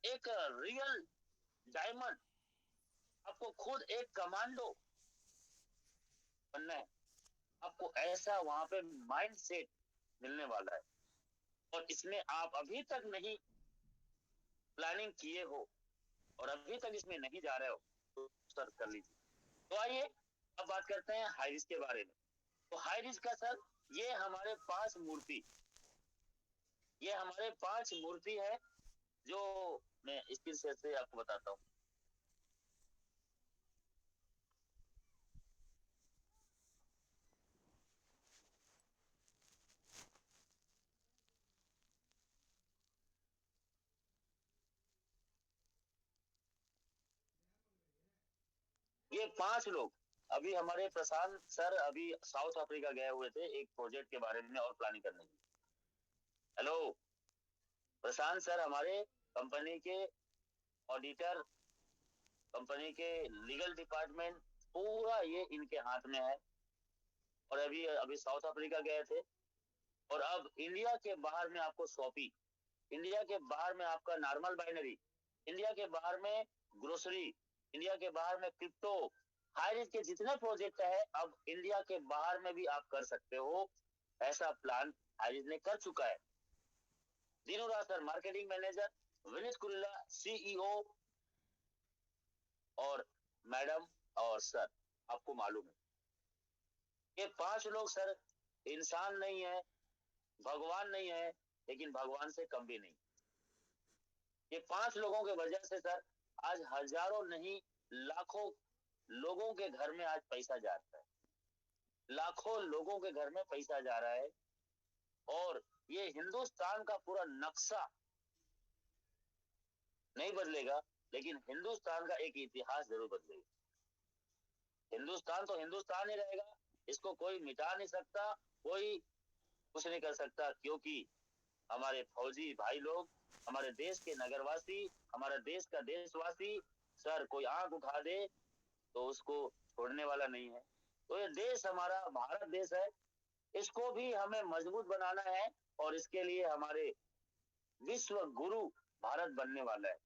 एक रियल डायमंड, आपको खुद एक कमांडो बनना है। आपको ऐसा वहां पे माइंड सेट मिलने वाला है। और इसमें आप अभी तक नहीं प्लानिंग किए हो और अभी तक इसमें नहीं जा रहे हो तो सर्च कर लीजिए। तो आइए अब बात करते हैं हाई रिस्क के बारे में। तो हाई रिस्क का सर, ये हमारे 5 मूर्ति, ये हमारे 5 मूर्ति है जो मैं स्क्रीन शेयर से आपको बताता हूँ। ये 5 लोग अभी हमारे प्रशांत सर अभी साउथ अफ्रीका गए हुए थे एक प्रोजेक्ट के बारे में और प्लानिंग करने की। हेलो प्रशांत सर हमारे कंपनी के ऑडिटर, कंपनी के लीगल डिपार्टमेंट, पूरा ये इनके हाथ में है। और अभी अभी साउथ अफ्रीका गए थे और अब इंडिया के बाहर में आपको शॉपी, इंडिया के बाहर में आपका नॉर्मल बाइनरी, इंडिया के बाहर में ग्रोसरी, इंडिया के बाहर में क्रिप्टो, हाई रिस्क के जितने प्रोजेक्ट है अब इंडिया के बाहर में भी आप कर सकते हो। ऐसा प्लान हाई रिस्क ने कर चुका है। दिनों रात सर मार्केटिंग मैनेजर विनीत कुल्ला सीईओ और मैडम और सर, आपको मालूम है ये 5 लोग सर इंसान नहीं है, भगवान नहीं है, लेकिन भगवान से कम भी नहीं। ये 5 लोगों के वजह से सर आज हजारों नहीं लाखों लोगों के घर में आज पैसा जा रहा है, लाखों लोगों के घर में पैसा जा रहा है। और ये हिंदुस्तान का पूरा नक्शा नहीं बदलेगा, लेकिन हिंदुस्तान का एक इतिहास जरूर बदलेगा। हिंदुस्तान तो हिंदुस्तान ही रहेगा, इसको कोई मिटा नहीं सकता, कोई कुछ नहीं कर सकता। क्योंकि हमारे फौजी भाई लोग, हमारे देश के नगरवासी, हमारे देश का देशवासी सर कोई आंख उठा दे तो उसको छोड़ने वाला नहीं है। तो ये देश हमारा भारत देश है, इसको भी हमें मजबूत बनाना है। और इसके लिए हमारे विश्व गुरु भारत बनने वाला है,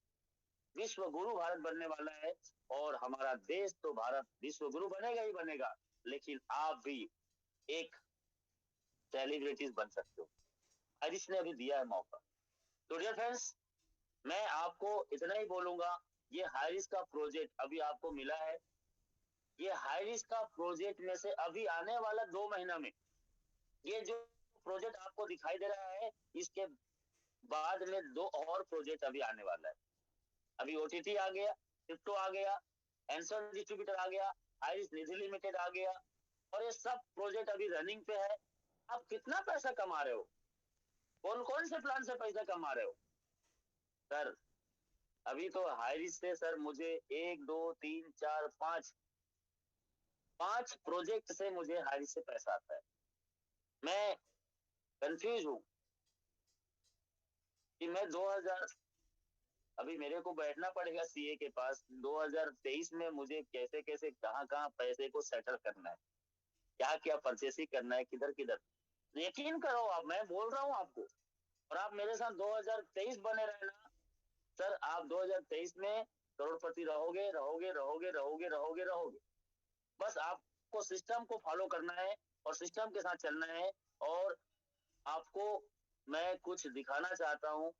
विश्व गुरु भारत बनने वाला है। और हमारा देश तो भारत विश्व गुरु बनेगा ही बनेगा, लेकिन आप भी एक सेलिब्रिटीज बन सकते हो। हरीश ने अभी दिया है मौका। तो डियर फ्रेंड्स, मैं आपको इतना ही बोलूंगा, ये हाईरिस का प्रोजेक्ट अभी आपको मिला है। ये हाईरिस का प्रोजेक्ट में से अभी आने वाला 2 महीना में ये जो प्रोजेक्ट आपको दिखाई दे रहा है, इसके बाद में 2 और प्रोजेक्ट अभी आने वाला है। अभी ओटीटी आ गया, क्रिप्टो आ गया, एंसर डिस्ट्रीब्यूटर आ गया, हाईरिस निधि लिमिटेड आ गया, और ये सब प्रोजेक्ट अभी रनिंग पे है। आप कितना पैसा कमा रहे हो? कौन कौन से प्लान से पैसा कमा रहे हो सर? अभी तो हाई रिस्क से सर मुझे 1 2 3 4 5 प्रोजेक्ट से मुझे हाई रिस्क से पैसा आता है। मैं कंफ्यूज हूँ कि मैं 2000 अभी मेरे को बैठना पड़ेगा सीए के पास 2023 में मुझे कैसे कैसे कहाँ कहाँ पैसे को सेटल करना है, क्या क्या परचेसिंग करना है, किधर किधर। यकीन करो आप, मैं बोल रहा हूँ आपको, और आप मेरे साथ 2023 बने रहना सर। आप 2023 में करोड़पति रहोगे रहोगे रहोगे रहोगे रहोगे रहोगे। बस आपको सिस्टम को फॉलो करना है और सिस्टम के साथ चलना है। और आपको मैं कुछ दिखाना चाहता हूँ,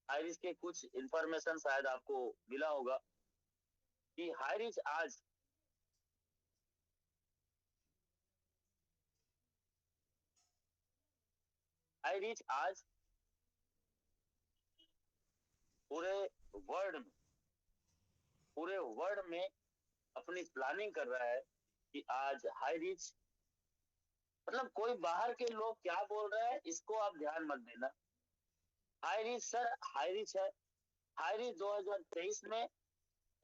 हाईरिच के कुछ इंफॉर्मेशन शायद आपको मिला होगा कि हाईरिच आज पूरे वर्ल्ड में अपनी प्लानिंग कर रहा है कि आज हाईरिच, मतलब कोई बाहर के लोग क्या बोल रहे हैं इसको आप ध्यान मत देना। हाईरिच सर हाईरिच है। हाईरिच 2023 में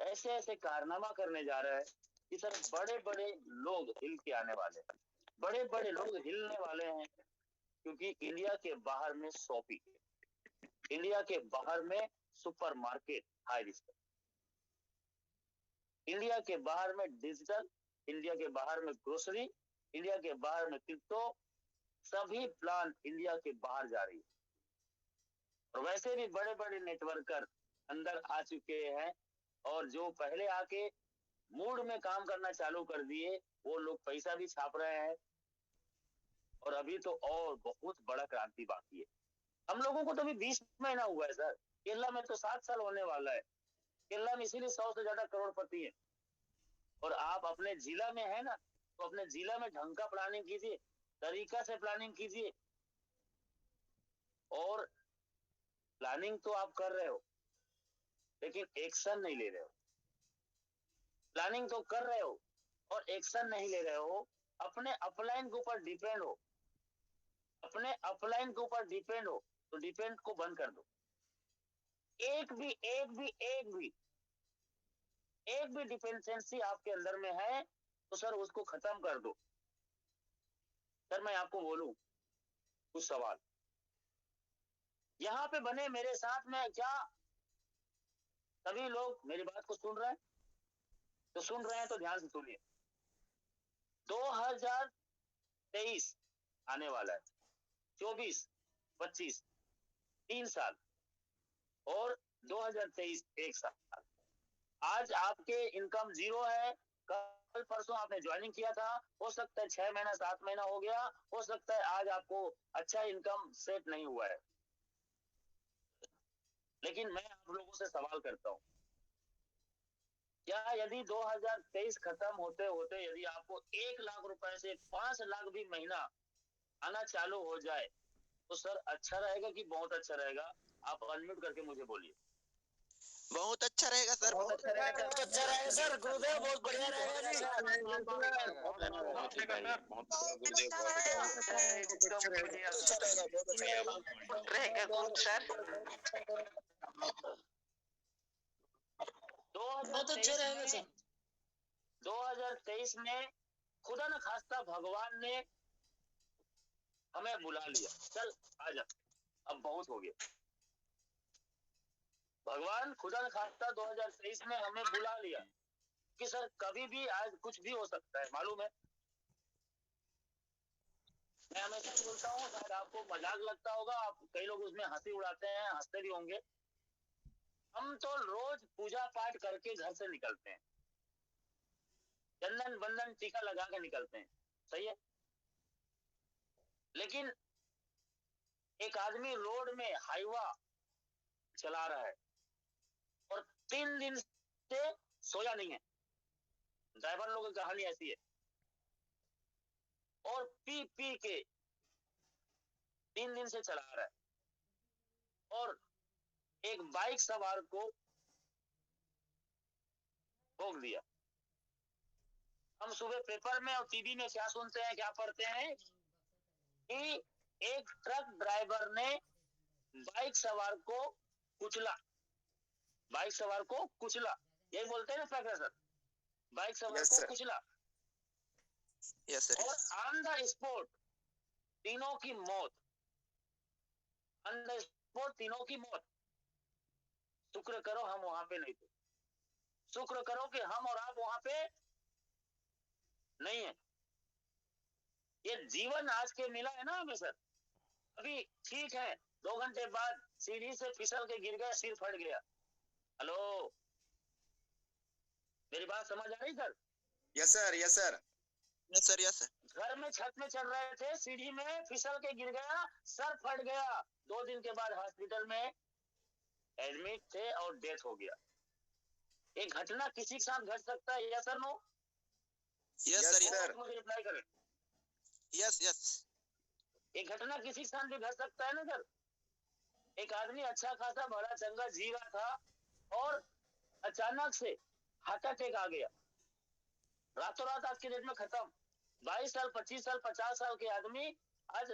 ऐसे ऐसे कारनामा करने जा रहा है कि सर बड़े बड़े लोग हिल के आने वाले हैं, बड़े बड़े लोग हिलने वाले हैं। क्योंकि इंडिया के बाहर में शॉपिंग, इंडिया के बाहर में सुपरमार्केट हाईरिच, इंडिया के बाहर में डिजिटल, इंडिया के बाहर में ग्रोसरी, इंडिया के बाहर में क्रिप्टो, सभी प्लान इंडिया के बाहर जा रही है। और वैसे भी बड़े बड़े नेटवर्कर अंदर आ चुके हैं और जो पहले आके मूड में काम करना चालू कर दिए वो लोग पैसा भी छाप रहे हैं। और अभी तो और बहुत बड़ा क्रांति बाकी है। हम लोगों को तो अभी 20 महीना हुआ है सर। केरला में तो 7 साल होने वाला है। केरला में इसीलिए 100 से ज्यादा करोड़पति है। और आप अपने जिला में है ना, तो अपने जिला में ढंग का प्लानिंग कीजिए, तरीका से प्लानिंग कीजिए। और प्लानिंग तो आप कर रहे हो लेकिन एक्शन नहीं ले रहे हो। प्लानिंग तो कर रहे हो और एक्शन नहीं ले रहे हो। अपने अपलाइन के ऊपर डिपेंड हो, अपने अपलाइन के ऊपर डिपेंड हो, तो डिपेंड को बंद कर दो। एक भी डिपेंडेंसी आपके अंदर में है तो सर उसको खत्म कर दो। सर मैं आपको बोलूं कुछ सवाल यहाँ पे बने मेरे साथ में, क्या सभी लोग मेरी बात को सुन रहे हैं? तो सुन रहे हैं तो ध्यान से सुनिए। 2023 आने वाला है, 24 25 3 साल और 2023 1 साल। आज आपके इनकम 0 है, कल परसों आपने ज्वाइनिंग किया था, हो सकता है 6 महीना 7 महीना हो गया, हो सकता है आज आपको अच्छा इनकम सेट नहीं हुआ है। लेकिन मैं आप लोगों से सवाल करता हूं, क्या यदि 2023 खत्म होते होते यदि आपको 1 लाख रुपए से 5 लाख भी महीना आना चालू हो जाए तो सर अच्छा रहेगा कि बहुत अच्छा रहेगा? आप अनम्यूट करके मुझे बोलिए। बहुत अच्छा रहेगा सर। बहुत अच्छा रहेगा सर। गुरुदेव बहुत बढ़िया रहेगा जी। बहुत अच्छा रहेगा सर। 2023 में खुदा न खास्ता भगवान ने हमें बुला लिया, चल आजा अब बहुत हो गया। भगवान खुदा न खास्ता 2023 में हमें बुला लिया कि सर कभी भी आज कुछ भी हो सकता है, मालूम है। मैं हमेशा बोलता हूँ, शायद आपको मजाक लगता होगा, आप कई लोग उसमें हंसी उड़ाते हैं, हंसते भी होंगे। हम तो रोज पूजा पाठ करके घर से निकलते हैं, चंदन बंदन टीका लगा के निकलते हैं, सही है। लेकिन एक आदमी रोड में हाईवा चला रहा है और 3 दिन से सोया नहीं है। ड्राइवर लोगों की कहानी ऐसी है। और पी पी के 3 दिन से चला रहा है और एक बाइक सवार को ठोक दिया। हम सुबह पेपर में और टीवी में क्या सुनते हैं, क्या पढ़ते हैं कि एक ट्रक ड्राइवर ने बाइक सवार को कुचला, बाइक सवार को कुचला, यही बोलते हैं ना प्रोफेसर, बाइक सवार Yes, को sir. कुचला यस सर, और यस। ऑन द स्पॉट तीनों की मौत, ऑन द स्पॉट तीनों की मौत। शुक्र करो हम वहां पे नहीं थे, शुक्र करो कि हम और आप वहां पे नहीं है। ये जीवन आज के मिला है ना हमें सर। अभी ठीक है, 2 घंटे बाद सीढ़ी से फिसल के गिर गया, सिर फट गया। हेलो, मेरी बात समझ आ रही sir? Yes sir, yes sir. Yes sir, yes sir. घर में छत में चढ़ रहे थे, सीढ़ी में फिसल के गिर गया, सर फट गया, 2 दिन के बाद हॉस्पिटल में एडमिट थे और डेथ हो गया। एक घटना किसी के साथ घट सकता है, yes sir no? Yes sir, sir मुझे रिप्लाई करें। Yes yes. एक घटना किसी के साथ भी घट सकता है ना सर। एक आदमी अच्छा खासा बड़ा चंगा जी रहा था और अचानक से हार्ट अटैक आ गया, रातों रात आज के डेट में खत्म। 22 साल 25 साल 50 साल के आदमी आज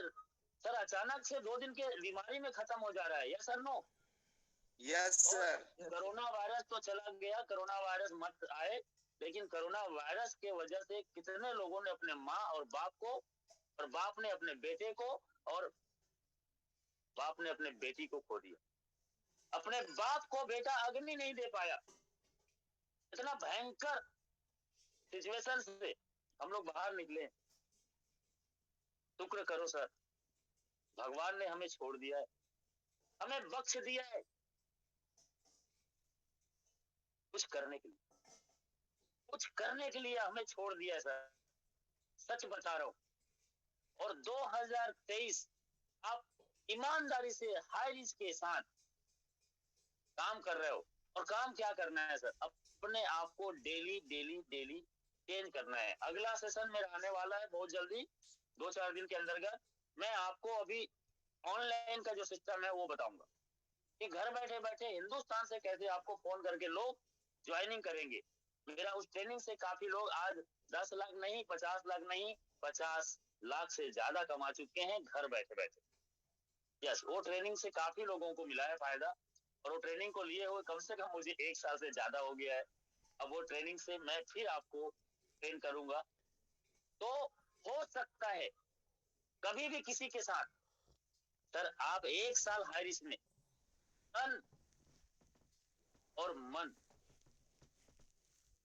सर अचानक से 2 दिन के बीमारी में खत्म हो जा रहा है, yes sir no? Yes sir. Corona virus तो चला गया, कोरोना वायरस मत आए, लेकिन कोरोना वायरस के वजह से कितने लोगों ने अपने माँ और बाप को, और बाप ने अपने बेटे को, और बाप ने अपने बेटी को खो दिया। अपने बाप को बेटा अग्नि नहीं दे पाया। इतना भयंकर सिचुएशन से हम लोग बाहर निकले। शुक्र करो सर, भगवान ने हमें छोड़ दिया है, हमें बख्श दिया है कुछ करने के लिए, कुछ करने के लिए हमें छोड़ दिया है सर, सच बता रहा हूं। और 2023 आप ईमानदारी से हाई रिस्क के साथ काम कर रहे हो। और काम क्या करना है सर? अपने आप को डेली डेली डेली चेंज करना है। अगला सेशन मेरा आने वाला है बहुत जल्दी, 2-4 दिन के अंतर्गत। मैं आपको अभी ऑनलाइन का जो सिस्टम है वो बताऊंगा कि घर बैठे बैठे हिंदुस्तान से कैसे आपको फोन करके लोग ज्वाइनिंग करेंगे। मेरा उस ट्रेनिंग से काफी लोग आज 10 लाख नहीं, 50 लाख नहीं, 50 लाख से ज्यादा कमा चुके हैं घर बैठे बैठे। यस, वो ट्रेनिंग से काफी लोगों को मिला है फायदा, और वो ट्रेनिंग को लिए हुए कम से कम मुझे 1 साल से ज्यादा हो गया है। अब वो ट्रेनिंग से मैं फिर आपको ट्रेन करूंगा। तो हो सकता है कभी भी किसी के साथ सर आप 1 साल हाई रिस्क में तन और मन,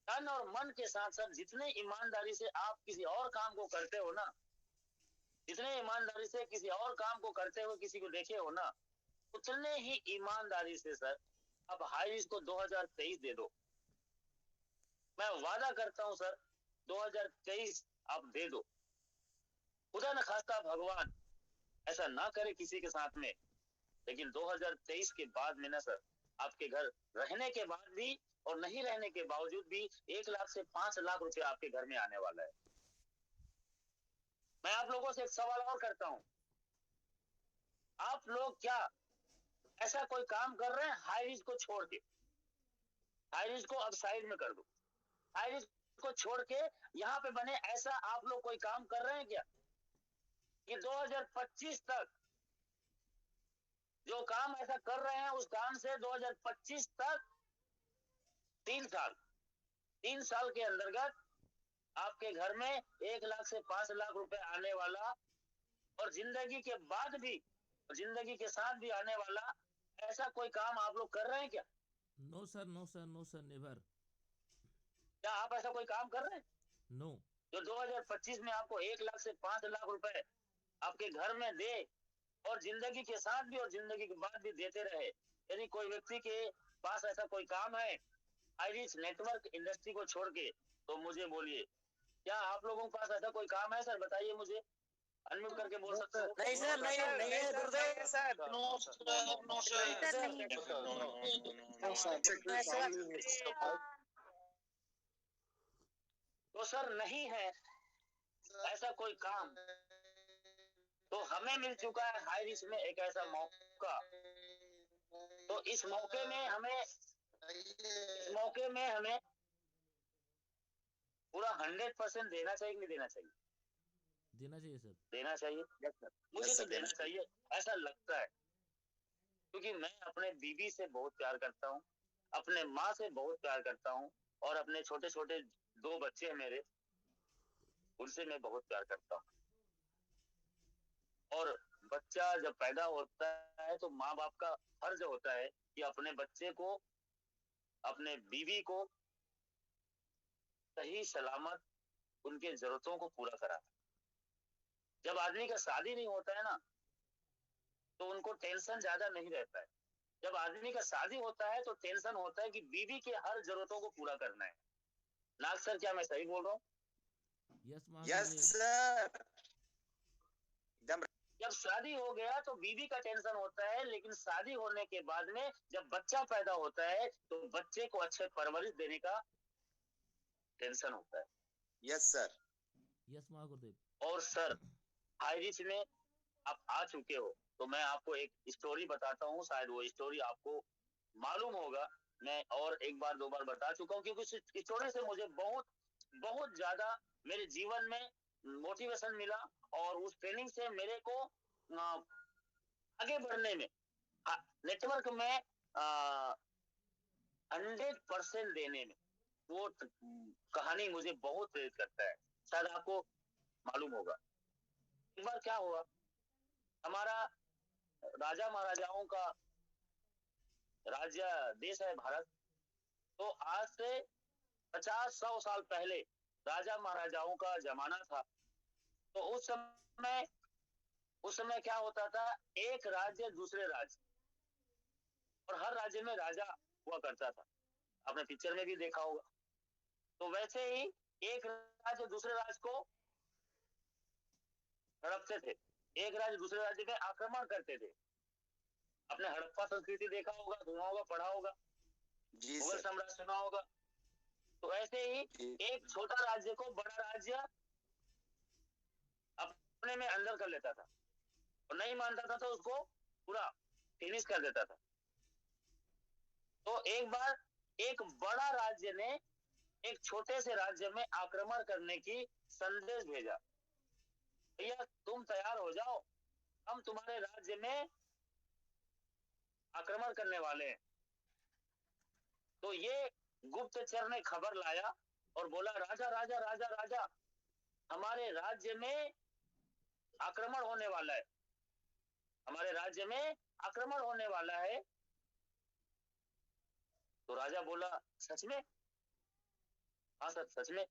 तन और मन के साथ साथ जितने ईमानदारी से आप किसी और काम को करते हो ना, जितने ईमानदारी से किसी और काम को करते हुए किसी को देखे हो ना, उतने ही ईमानदारी से सर अब हाई रिस्क को 2023 दे दो। मैं वादा करता हूं सर 2023 आप दे दो। खुदा न खास्ता भगवान ऐसा ना करे किसी के साथ में, लेकिन 2023 के बाद में ना सर आपके घर रहने के बाद भी और नहीं रहने के बावजूद भी 1 लाख से 5 लाख रुपए आपके घर में आने वाला है। मैं आप लोगों से एक सवाल और करता हूं, आप लोग क्या ऐसा कोई काम कर रहे हैं हाई रिस्क को छोड़ के? हाई रिस्क को अब साइड में कर दो, हाई रिस्क को छोड़ के यहाँ पे बने ऐसा आप लोग कोई काम कर रहे हैं क्या कि 2025 तक जो काम ऐसा कर रहे हैं उस काम से 2025 तक 3 साल के अंतर्गत आपके घर में 1 लाख से 5 लाख रुपए आने वाला, और जिंदगी के बाद भी, जिंदगी के साथ भी आने वाला, ऐसा कोई काम आप लोग कर रहे हैं क्या? No sir, no sir, no sir, never. क्या आप ऐसा कोई काम कर रहे हैं? नो। जो 2025 में आपको 1 लाख से 5 लाख रुपए आपके घर में दे, और जिंदगी के साथ भी और जिंदगी के बाद भी देते रहे। यदि कोई व्यक्ति के पास ऐसा कोई काम है आईरिस नेटवर्क इंडस्ट्री को छोड़ के, तो मुझे बोलिए, क्या आप लोगों के पास ऐसा कोई काम है सर? बताइए मुझे, अनम्यूट करके बोल सकते हो। नहीं सर, नहीं नहीं है Gurudev sir. No sir, no sir. तो सर नहीं है ऐसा कोई काम, तो हमें मिल चुका है हाई रिस्क में एक ऐसा मौका। तो इस मौके में हमें पूरा 100% देना चाहिए कि नहीं देना चाहिए? देना चाहिए सर। देना चाहिए। Yes sir. मुझे यस तो सर, देना चाहिए, ऐसा लगता है, क्योंकि मैं अपने बीवी से बहुत प्यार करता हूँ, अपने माँ से बहुत प्यार करता हूँ, और अपने छोटे छोटे 2 बच्चे हैं मेरे, उनसे मैं बहुत प्यार करता हूँ। और बच्चा जब पैदा होता है तो माँ बाप का फर्ज होता है कि अपने बच्चे को, अपने बीवी को सही सलामत उनके जरूरतों को पूरा करा। जब आदमी का शादी नहीं होता है ना, तो उनको टेंशन ज्यादा नहीं रहता है। जब आदमी का शादी होता है तो टेंशन होता है कि बीवी के हर जरूरतों को पूरा करना है। नाग सर, क्या मैं सही बोल रहा हूँ? यस यस महाशय, सर, एकदम। जब शादी हो गया तो बीवी का टेंशन होता है, लेकिन शादी होने के बाद में जब बच्चा पैदा होता है तो बच्चे को अच्छे परवरिश देने का टेंशन होता है। Yes sir. यस महागुरुदेव। और सर, हाई रिच में आप आ चुके हो, तो मैं आपको एक स्टोरी बताता हूँ, शायद वो स्टोरी आपको मालूम होगा। मैं और एक बार 2 बार बता चुका हूँ, क्योंकि उस स्टोरी से मुझे बहुत बहुत ज्यादा मेरे जीवन में मोटिवेशन मिला, और उस ट्रेनिंग से मेरे को आगे बढ़ने में, नेटवर्क में 100% देने में वो कहानी मुझे बहुत प्रेरित करता है। शायद आपको मालूम होगा। एक बार क्या हुआ, हमारा राजा महाराजाओं का राज्य देश है भारत। तो आज से 50-100 साल पहले राजा महाराजाओं का जमाना था। तो उस समय क्या होता था, एक राज्य दूसरे राज्य, और हर राज्य में राजा हुआ करता था। आपने पिक्चर में भी देखा होगा। तो वैसे ही एक राज्य दूसरे राज्य को हड़पते थे, एक राज्य दूसरे राज्य में आक्रमण करते थे। आपने हड़प्पा संस्कृति देखा होगा, सुना होगा, पढ़ा होगा, जी मुगल सर। साम्राज्य सुना होगा। तो ऐसे ही जी। एक छोटा राज्य को बड़ा राज्य अपने में अंदर कर लेता था, और नहीं मानता था तो उसको पूरा फिनिश कर देता था। तो एक बार एक बड़ा राज्य ने एक छोटे से राज्य में आक्रमण करने की संदेश भेजा, भैया तुम तैयार हो जाओ, हम तुम्हारे राज्य में आक्रमण करने वाले हैं। तो ये गुप्तचर ने खबर लाया और बोला, राजा राजा राजा राजा, हमारे राज्य में आक्रमण होने वाला है, हमारे राज्य में आक्रमण होने वाला है। तो राजा बोला, सच में? हाँ सर, सच में।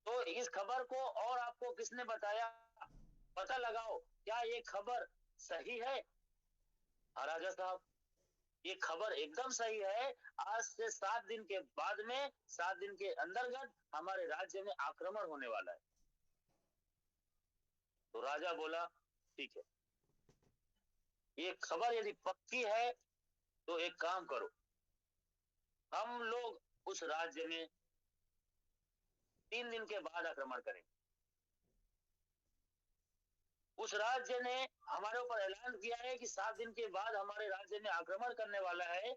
तो इस खबर को और आपको किसने बताया, पता लगाओ, क्या ये खबर सही है? हाँ राजा साहब, ये खबर एकदम सही है। आज से 7 दिन के बाद में, 7 दिन के अंतर्गत हमारे राज्य में आक्रमण होने वाला है। तो राजा बोला, ठीक है, ये खबर यदि पक्की है तो एक काम करो, हम लोग उस राज्य में 3 दिन के बाद आक्रमण करेंगे। उस राज्य ने हमारे ऊपर ऐलान किया है कि 7 दिन के बाद हमारे राज्य में आक्रमण करने वाला है।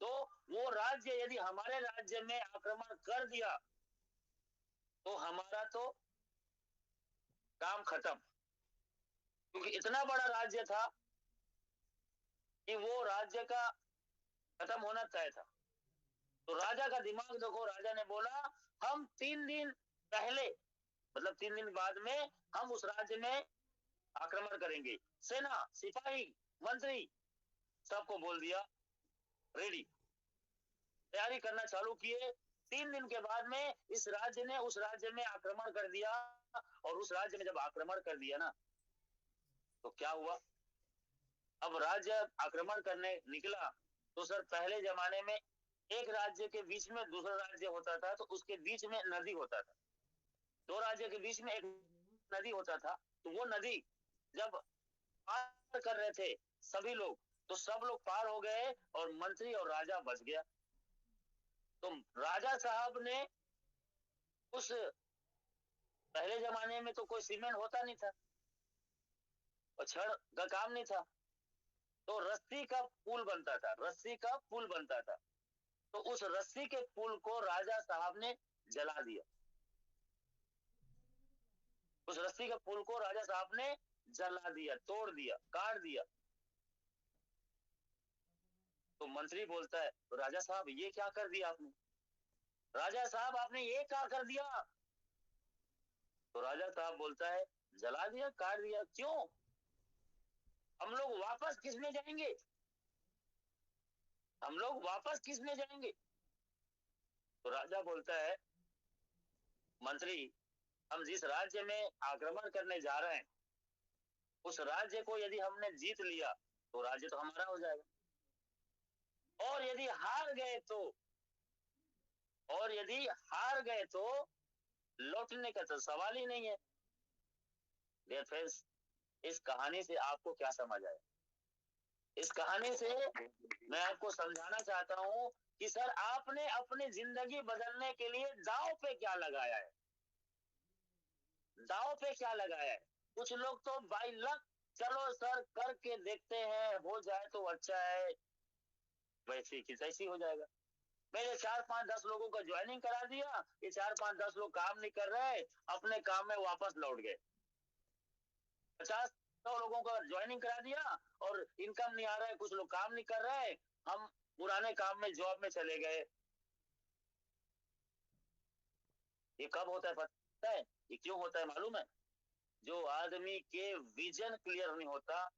तो वो राज्य यदि हमारे राज्य में आक्रमण कर दिया तो हमारा तो काम खत्म, क्योंकि इतना बड़ा राज्य था कि वो राज्य का खत्म होना तय था। तो राजा का दिमाग देखो, राजा ने बोला, हम 3 दिन पहले, मतलब 3 दिन बाद में हम उस राज्य में आक्रमण करेंगे। सेना, सिपाही, मंत्री सबको बोल दिया, रेडी, तैयारी करना चालू किए। 3 दिन के बाद में इस राज्य ने उस राज्य में आक्रमण कर दिया, और उस राज्य में जब आक्रमण कर दिया ना, तो क्या हुआ, अब राज्य आक्रमण करने निकला। तो सर, पहले जमाने में एक राज्य के बीच में दूसरा राज्य होता था, तो उसके बीच में नदी होता था। 2 राज्य के बीच में एक नदी होता था। तो वो नदी जब पार कर रहे थे सभी लोग, तो सब लोग पार हो गए और मंत्री और राजा बच गया। तो राजा साहब ने उस, पहले जमाने में तो कोई सीमेंट होता नहीं था और छड़ का काम नहीं था, तो रस्सी का पुल बनता था, रस्सी का पुल बनता था। तो उस रस्सी के पुल को राजा साहब ने जला दिया। उस रस्सी के पुल को राजा साहब ने जला दिया, तोड़ दिया, काट दिया। तो मंत्री बोलता है, तो राजा साहब ये क्या कर दिया आपने? राजा साहब आपने ये क्या कर दिया? तो राजा साहब बोलता है, जला दिया, काट दिया, क्यों? हम लोग वापस किस में जाएंगे? हम लोग वापस किस में जाएंगे? तो राजा बोलता है, मंत्री, हम जिस राज्य में आक्रमण करने जा रहे हैं, उस राज्य को यदि हमने जीत लिया तो राज्य तो हमारा हो जाएगा, और यदि हार गए तो लौटने का तो सवाल ही नहीं है। डियर फ्रेंड्स, इस कहानी से आपको क्या समझ आया? इस कहानी से मैं आपको समझाना चाहता हूं कि सर आपने अपनी जिंदगी बदलने के लिए दांव पे क्या लगाया है? दांव पे क्या लगाया है? कुछ लोग तो बाई लक, चलो सर करके देखते हैं, हो जाए तो अच्छा है, वैसे की तैसी हो जाएगा। मैंने 4-5-10 लोगों का ज्वाइनिंग करा दिया, ये 4-5-10 लोग काम नहीं कर रहे, अपने काम में वापस लौट गए। 50-100 लोगों का ज्वाइनिंग करा दिया और इनकम नहीं आ रहा है, कुछ लोग काम नहीं कर रहे, हम पुराने काम में, जॉब में चले गए। ये कब होता है पता है? ये क्यों होता है मालूम है? जो आदमी के विजन क्लियर नहीं होता,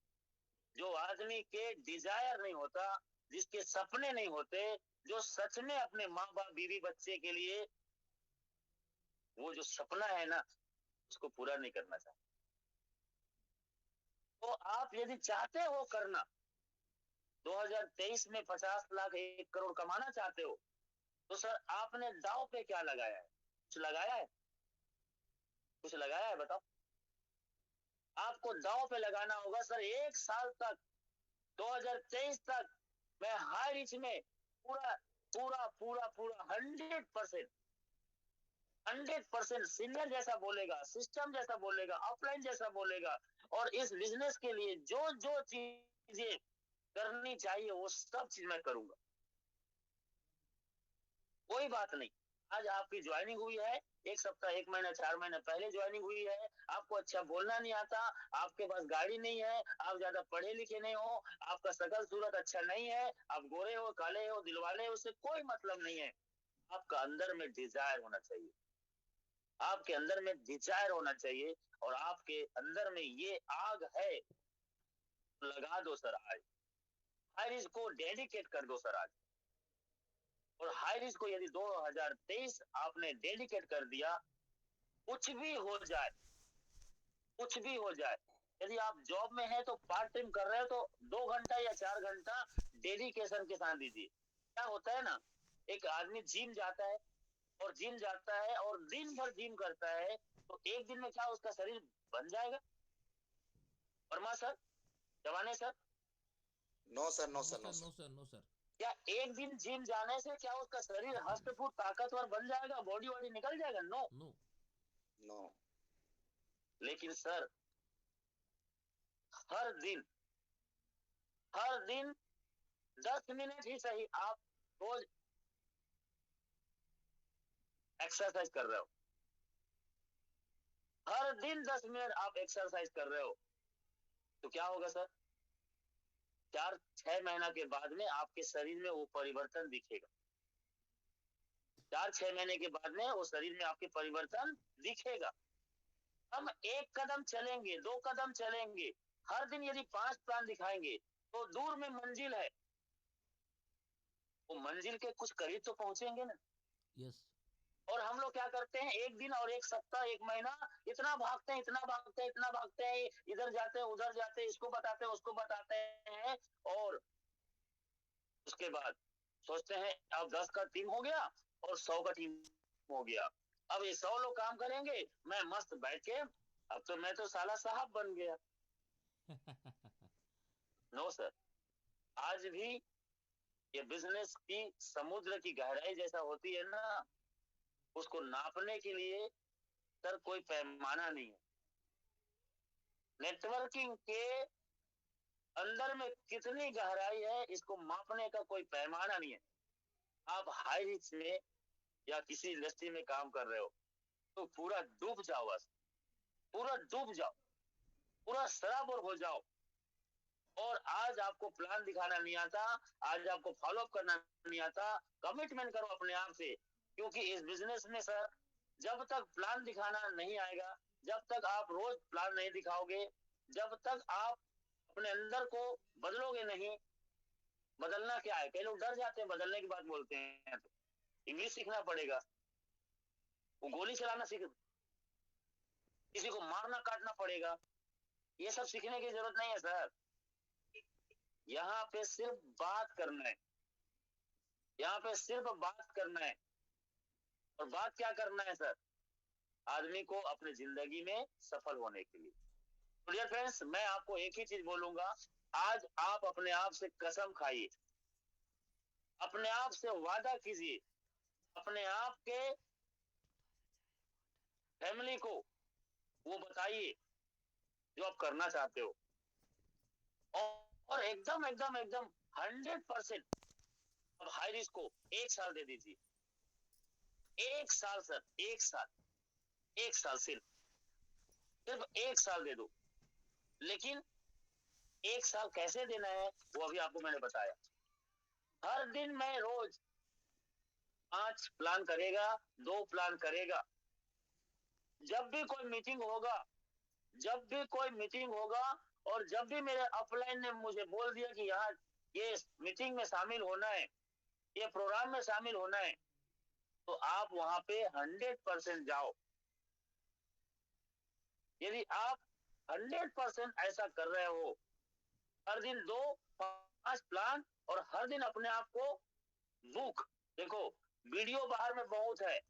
जो आदमी के डिजायर नहीं होता, जिसके सपने नहीं होते, जो सच में अपने माँ बाप, बीवी, बच्चे के लिए वो जो सपना है ना, उसको पूरा नहीं करना चाहते। तो आप यदि चाहते हो करना, 2023 में 50 लाख 1 करोड़ कमाना चाहते हो, तो सर आपने दांव पे क्या लगाया है? कुछ लगाया है? कुछ लगाया है? बताओ। आपको दांव पे लगाना होगा सर, 1 साल तक, 2023 तक मैं हाई रिच में पूरा पूरा पूरा पूरा 100% सीनियर जैसा बोलेगा, सिस्टम जैसा बोलेगा, ऑफलाइन जैसा बोलेगा, और इस बिजनेस के लिए जो जो चीजें करनी चाहिए वो सब चीज मैं करूंगा। कोई बात नहीं, आज आपकी ज्वाइनिंग हुई है, 1 सप्ताह, 1 महीना, 4 महीना पहले ज्वाइनिंग हुई है, आपको अच्छा बोलना नहीं आता, आपके पास गाड़ी नहीं है, आप ज्यादा पढ़े लिखे नहीं हो, आपका शकल सूरत अच्छा नहीं है, आप गोरे हो, काले हो, दिलवाले हो, उससे कोई मतलब नहीं है। आपका अंदर में डिजायर होना चाहिए, आपके अंदर में डिजायर होना चाहिए, और आपके अंदर में ये आग है, लगा दो सर आज, हर इसको डेडिकेट कर दो सर आज। और हाई रिस्क को यदि 2023 आपने डेडिकेट कर दिया, कुछ भी हो जाए, कुछ भी हो जाए, यदि आप जॉब में है तो पार्ट टाइम कर रहे हो तो 2 घंटा या 4 घंटा डेडिकेशन के साथ दीजिए। क्या होता है ना, एक आदमी जिम जाता है और दिन भर जिम करता है, तो एक दिन में क्या उसका शरीर बन जाएगा? वर्मा सर, जवाने sir, no sir, no no sir, sir, no no sir. Sir, no sir. क्या एक दिन जिम जाने से क्या उसका शरीर हष्ट-पुष्ट ताकतवर बन जाएगा, बॉडी वॉडी निकल जाएगा? नो। नो। नो। लेकिन सर हर दिन 10 मिनट ही सही आप रोज एक्सरसाइज कर रहे हो, हर दिन 10 मिनट आप एक्सरसाइज कर रहे हो, तो क्या होगा सर? 4-6 महीना के बाद में आपके शरीर में वो परिवर्तन दिखेगा। 4-6 महीने के बाद में वो शरीर में आपके परिवर्तन दिखेगा। हम 1 कदम चलेंगे, 2 कदम चलेंगे, हर दिन यदि 5 प्लान दिखाएंगे, तो दूर में मंजिल है, वो मंजिल के कुछ करीब तो पहुंचेंगे ना। यस। और हम लोग क्या करते हैं, 1 दिन और 1 सप्ताह, 1 महीना इतना भागते हैं, इधर जाते हैं, उधर जाते हैं, इसको बताते हैं, उसको बताते हैं, और उसके बाद सोचते हैं अब 10 का टीम हो गया और 100 का टीम हो गया, अब ये 100 लोग काम करेंगे, मैं मस्त बैठ के, अब तो मैं तो साला साहब बन गया। नो सर, आज भी ये बिजनेस की समुद्र की गहराई जैसा होती है ना, उसको नापने के लिए सर कोई पैमाना नहीं है। नेटवर्किंग के अंदर में कितनी गहराई है, इसको मापने का कोई पैमाना नहीं है। आप हाई रिस्क में या किसी इंडस्ट्री में काम कर रहे हो तो पूरा डूब जाओ, बस पूरा डूब जाओ, पूरा सराबोर हो जाओ, और आज आपको प्लान दिखाना नहीं आता, आज आपको फॉलो अप करना नहीं आता, कमिटमेंट करो अपने आप से। क्योंकि इस बिजनेस में सर, जब तक प्लान दिखाना नहीं आएगा, जब तक आप रोज प्लान नहीं दिखाओगे, जब तक आप अपने अंदर को बदलोगे नहीं, बदलना क्या है, कई लोग डर जाते हैं बदलने की बात बोलते हैं, तो इंग्लिश सीखना पड़ेगा, वो गोली चलाना सीख, किसी को मारना काटना पड़ेगा, ये सब सीखने की जरूरत नहीं है सर। यहाँ पे सिर्फ बात करना है, यहाँ पे सिर्फ बात करना है। और बात क्या करना है सर, आदमी को अपने जिंदगी में सफल होने के लिए। तो डियर फ्रेंड्स, मैं आपको एक ही चीज बोलूंगा, आज आप अपने आप से कसम खाइए, अपने आप से वादा कीजिए, अपने आप के फैमिली को वो बताइए जो आप करना चाहते हो, और एकदम एकदम एकदम 100% अब हाई रिस्क को 1 साल दे दीजिए। 1 साल सर, 1 साल, 1 साल, सिर्फ 1 साल दे दो। लेकिन 1 साल कैसे देना है वो अभी आपको मैंने बताया। हर दिन मैं रोज 5 प्लान करेगा, 2 प्लान करेगा। जब भी कोई मीटिंग होगा, जब भी कोई मीटिंग होगा, और जब भी मेरे अपलाइन ने मुझे बोल दिया कि यहाँ ये मीटिंग में शामिल होना है, ये प्रोग्राम में शामिल होना है, तो आप वहां पे 100% जाओ। यदि आप 100% ऐसा कर रहे हो, हर दिन 2-5 प्लान, और हर दिन अपने आप को बुक, देखो वीडियो बाहर में बहुत है,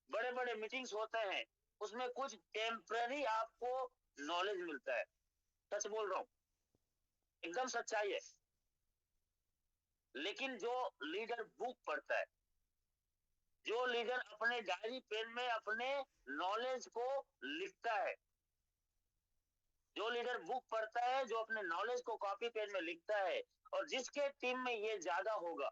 बड़े बड़े मीटिंग्स होते हैं, उसमें कुछ टेम्पररी आपको नॉलेज मिलता है, सच बोल रहा हूं, एकदम सच्चाई है। लेकिन जो लीडर बुक पढ़ता है, जो लीडर अपने डायरी पेन में अपने नॉलेज को लिखता है, जो लीडर बुक पढ़ता है, जो अपने नॉलेज को कॉपी पेन में लिखता है, और जिसके टीम में ये ज्यादा होगा,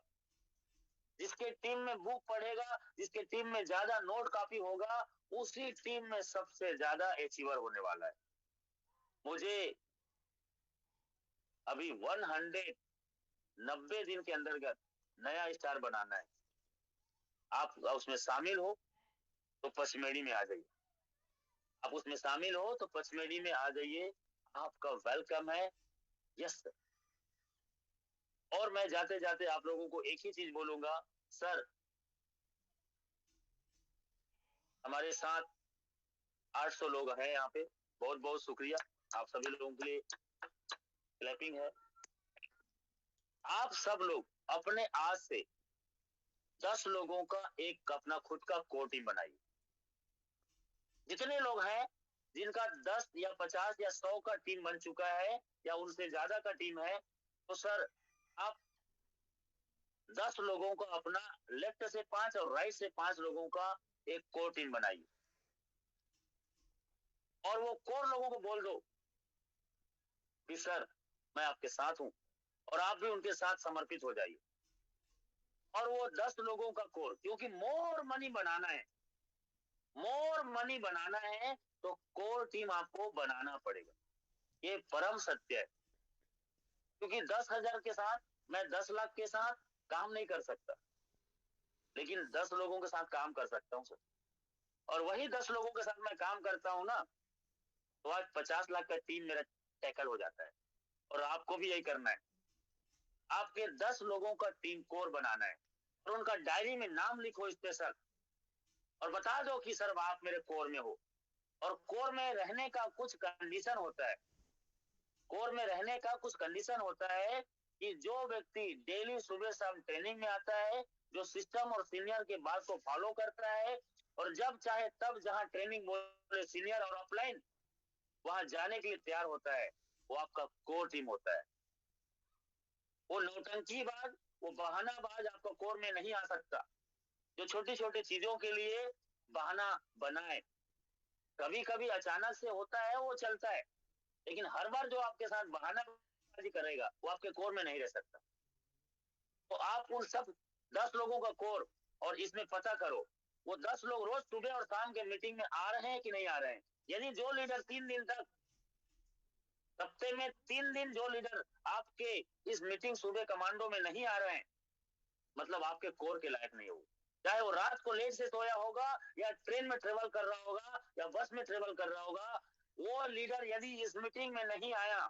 जिसके टीम में बुक पढ़ेगा, जिसके टीम में ज्यादा नोट कॉपी होगा, उसी टीम में सबसे ज्यादा अचीवर होने वाला है। मुझे अभी 190 दिन के अंतर्गत नया स्टार बनाना है। आप उसमें शामिल हो तो पचमेड़ी में आ जाइए, आप उसमें शामिल हो तो पचमेड़ी में आ जाइए, आपका वेलकम है। Yes sir. और मैं जाते जाते आप लोगों को एक ही चीज बोलूंगा सर, हमारे साथ 800 लोग हैं यहाँ पे, बहुत बहुत शुक्रिया आप सभी लोगों के लिए, क्लैपिंग है। आप सब लोग अपने आज से 10 लोगों का एक अपना खुद का कोर टीम बनाइए। जितने लोग हैं जिनका 10 या 50 या 100 का टीम बन चुका है, या उनसे ज्यादा का टीम है, तो सर आप 10 लोगों का अपना लेफ्ट से 5 और राइट से 5 लोगों का एक कोर टीम बनाइए, और वो कोर लोगों को बोल दो कि सर मैं आपके साथ हूं, और आप भी उनके साथ समर्पित हो जाइए। और वो 10 लोगों का कोर, क्योंकि मोर मनी बनाना है, मोर मनी बनाना है, तो कोर टीम आपको बनाना पड़ेगा, ये परम सत्य है। क्योंकि 10,000 के साथ मैं 10 लाख के साथ काम नहीं कर सकता, लेकिन 10 लोगों के साथ काम कर सकता हूँ सर। और वही 10 लोगों के साथ मैं काम करता हूँ ना, तो आज 50 लाख का टीम मेरा टैकल हो जाता है। और आपको भी यही करना है, आपके 10 लोगों का टीम कोर बनाना है, और उनका डायरी में नाम लिखो स्पेशल, और बता दो कि सर आप मेरे कोर में हो। और कोर में रहने का कुछ कंडीशन होता है, कोर में रहने का कुछ कंडीशन होता है कि जो व्यक्ति डेली सुबह शाम ट्रेनिंग में आता है, जो सिस्टम और सीनियर के बात को फॉलो करता है, और जब चाहे तब जहां ट्रेनिंग बोले सीनियर और ऑफलाइन वहां जाने के लिए तैयार होता है, वो आपका कोर टीम होता है। वो नौटंकीबाज, वो बहानाबाज आपका कोर में नहीं आ सकता, जो छोटी छोटी चीजों के लिए बहाना बनाए। कभी कभी अचानक से होता है वो चलता है, लेकिन हर बार जो आपके साथ बहानाबाजी करेगा वो आपके कोर में नहीं रह सकता। तो आप उन सब 10 लोगों का कोर, और इसमें पता करो वो 10 लोग रोज सुबह और शाम के मीटिंग में आ रहे हैं कि नहीं आ रहे हैं, यदि जो लीडर 3 दिन तक, हफ्ते में 3 दिन जो लीडर आपके इस मीटिंग सूबे कमांडो में नहीं आ रहे हैं, मतलब आपके कोर के लायक नहीं हो। चाहे वो रात को लेट से सोया होगा या ट्रेन में ट्रेवल कर रहा होगा या बस में ट्रेवल कर रहा होगा, वो लीडर यदि इस मीटिंग में नहीं आया,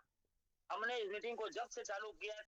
हमने इस मीटिंग को जब से चालू किया